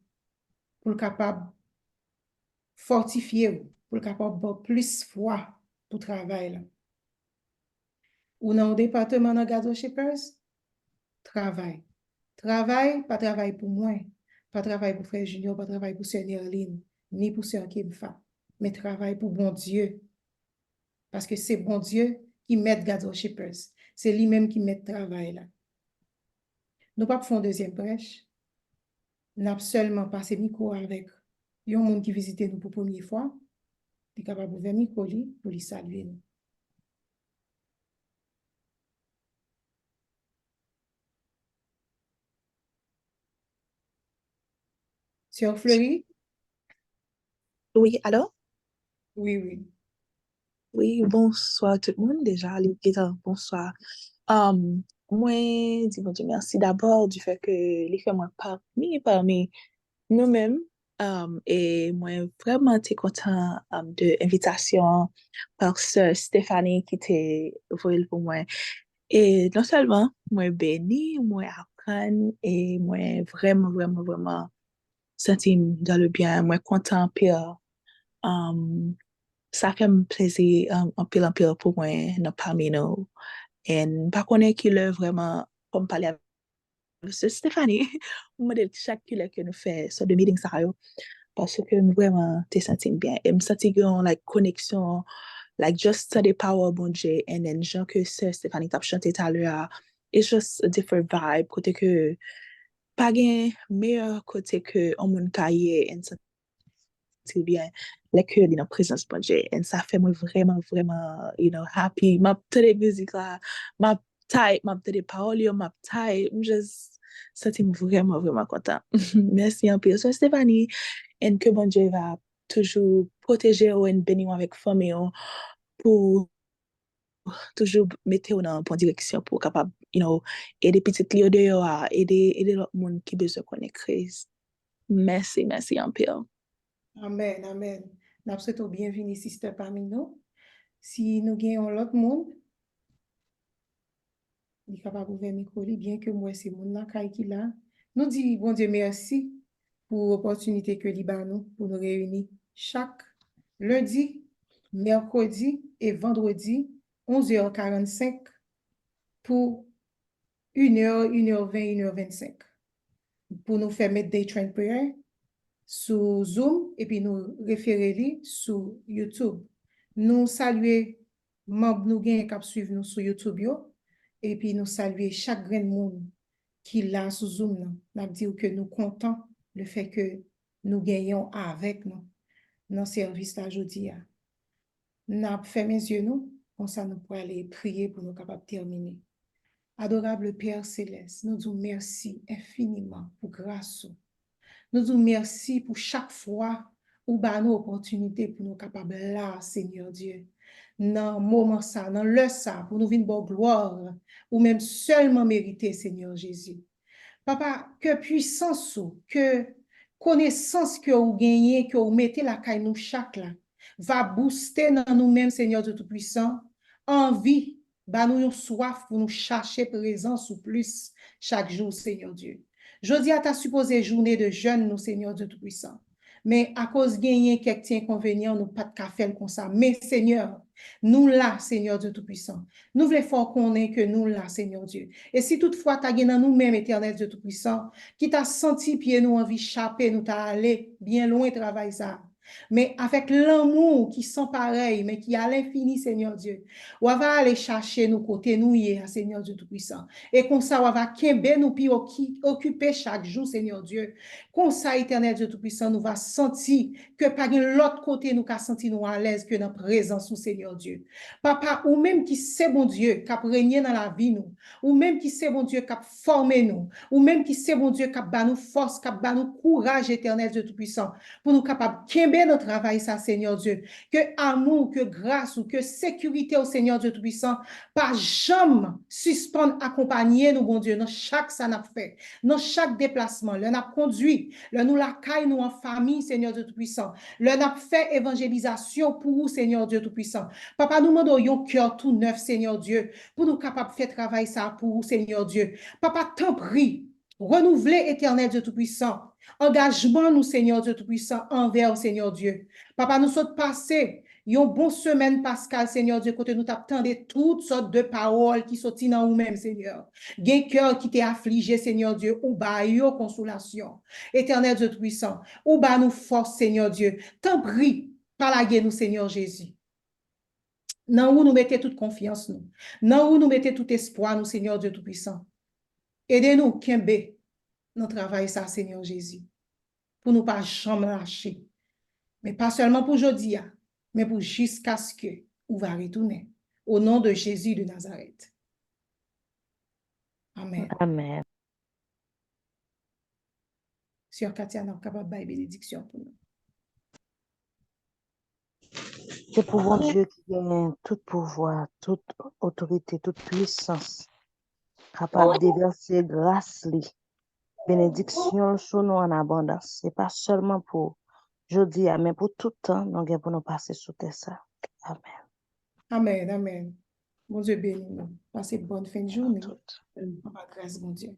[SPEAKER 1] pour le capable fortifier, pour le capable de plus foi pour travail là. Ou dans le département de Gazo Shippers, travail. Travail, pas travail pour moi, pas travail pour Frère Junior, pas travail pour Sœur Nerline, ni pour Sœur Kimfa, mais travail pour bon Dieu. Parce que c'est bon Dieu qui met Gazo Shippers. C'est lui-même qui met travail là. Nous pas faire une deuxième prêche. Nous avons seulement passé micro avec un monde qui visite nous pour la première fois. Il est capable de ouvrir micro pour lui saluer nous. Sœur Fleury?
[SPEAKER 6] Oui, alors?
[SPEAKER 1] Oui, oui.
[SPEAKER 6] Oui, bonsoir tout le monde déjà. Bonsoir. Moi, dis bon Dieu, merci d'abord du fait que les fait moi parmi nous-mêmes. Et moi, vraiment, t'es content de l'invitation par sœur Stéphanie qui t'est envoyée pour moi. Et non seulement, moi béni, moi apprendre et moi vraiment senti dans le bien, moi content, pire. Ça fait plaisir un pile pour moi dans parmi nous. Et par contre, qu'il est vraiment, comme parler avec Stéphanie, modèle chaque que nous fait sur le meeting ça parce que vraiment te senti bien et me senti une like connexion like just to the power bon Dieu and then genre que Stéphanie t'a chanté tout à l'heure it's just a different vibe côté que pas gain meilleur côté que on mon cahier and sentir bien les cœurs dans présence bon Dieu et ça fait moi vraiment you know happy m'a télé musique là m'a type m'a télé paroles m'a type just senti vraiment content merci un peu so Stéphanie et que bon Dieu va toujours protéger ou bénir avec famille pour toujours mettre dans la bonne direction pour capable you know aider petites lieux dehors aider l'autre monde qui besoin connaître Christ merci un peu.
[SPEAKER 1] Amen. Nous souhaitons bienvenue, sister, parmi nous. Si nous gagnons l'autre monde, il est capable d'ouvrir le micro, bien que moi, c'est mon là qui là. Nous disons, bon Dieu, merci pour l'opportunité que nous pour nous réunir chaque lundi, mercredi et vendredi, 11h45 pour 1h, 1h20, 1h25. Pour nous faire mettre des train prayer sur Zoom et puis nous référer sur YouTube. Nous saluer membres nous qui suivent nous sur YouTube et puis nous saluer chaque grand monde qui l'a sur Zoom. Nous dire que nous comptons le fait que nous gagnons avec nous dans le service d'aujourd'hui. Nous fermé mes yeux nous, comme ça nous pourrons aller prier pour nous capables de terminer. Adorable Père Céleste, nous disons merci infiniment pour grâce. Nous disons merci pour chaque fois où nous avons l'opportunité pour nous capables là, Seigneur Dieu. Dans le moment ça, dans le ça, pour nous venir bonne gloire, ou même seulement mériter, Seigneur Jésus. Papa, que puissance, que connaissance que vous gagnez, que vous mettez la caille nous chaque là, va booster dans nous-mêmes, Seigneur Dieu Tout-Puissant, envie, bah nous soif pour nous chercher présence ou plus chaque jour, Seigneur Dieu. Jeudi à ta supposée journée de jeûne, nous, Seigneur Dieu Tout-Puissant. Mais à cause gagner quelques inconvénients, nous pas de café comme ça. Mais Seigneur, nous là, Seigneur Dieu Tout-Puissant. Nous voulons fort connaître que nous là, Seigneur Dieu. Et si toutefois tu as gagné dans nous-mêmes, Éternel Dieu Tout-Puissant, qui t'a senti pied nous envie chaper, nous t'a allé bien loin travail ça. Mais avec l'amour qui sont pareils, mais qui est à l'infini, Seigneur Dieu, on va aller chercher nos côtés, nous, Seigneur Dieu Tout-Puissant. Et comme ça, on va kembe nous puis occuper chaque jour, Seigneur Dieu. Comme ça, éternel Dieu Tout-Puissant, nous va sentir que par l'autre côté, nous va sentir nous à l'aise que dans la présence du Seigneur Dieu. Papa, ou même qui sait bon Dieu, qui a régné dans la vie, nous, ou même qui sait bon Dieu, qui a formé nous, ou même qui sait bon Dieu, qui a nous force, qui a nous courage, éternel Dieu Tout-Puissant, pour nous capables kembe kembe notre travail, ça, Seigneur Dieu. Que amour, que grâce ou que sécurité au Seigneur Dieu Tout-Puissant, pas jamais suspendre, accompagner nous, bon Dieu, dans chaque ça n'a fait, dans chaque déplacement, le n'a conduit, le nous la caille, nous en famille, Seigneur Dieu Tout-Puissant, le n'a fait évangélisation pour vous, Seigneur Dieu Tout-Puissant. Papa, nous demandons un cœur tout neuf, Seigneur Dieu, pour nous capables de faire travail ça pour vous, Seigneur Dieu. Papa, t'en prie, renouveler éternel Dieu Tout-Puissant. Engagement nous, Seigneur Dieu Tout-Puissant, envers Seigneur Dieu. Papa, nous sommes passés une bonne semaine, Pascal, Seigneur Dieu, côté nous t'attendez toutes sortes de paroles qui sont dans nous-mêmes, Seigneur. Gen cœur qui t'est affligé, Seigneur Dieu, ou ba yo consolation. Éternel Dieu Tout-Puissant, ou ba nous force, Seigneur Dieu. T'en prie, parlaguez nous, Seigneur Jésus. Nan où nous mettez toute confiance, nous. Nan où nous mettez tout espoir, nous, Seigneur Dieu Tout-Puissant. Aidez-nous, Kembe, notre travail, ça, Seigneur Jésus, pour nous pas jamais lâcher. Mais pas seulement pour aujourd'hui, mais pour jusqu'à ce que vous va retourner. Au nom de Jésus de Nazareth. Amen.
[SPEAKER 2] Amen.
[SPEAKER 1] Sœur Katia, nous sommes capables de bénédiction pour nous.
[SPEAKER 2] C'est pour bon Dieu qui gagne tout pouvoir, toute autorité, toute puissance, capable de déverser grâce, bénédiction sur nous en abondance. C'est pas seulement pour jeudi, mais pour tout temps, nous avons pour nous passer sous ça. Amen.
[SPEAKER 1] Amen, amen. Bon Dieu béni nous. Passez bonne fin de journée.
[SPEAKER 2] Tout.
[SPEAKER 1] Par grâce, bon Dieu.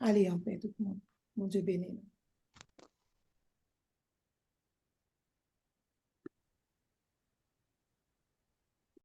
[SPEAKER 1] Allez en paix, tout le monde. Bon Dieu béni nous.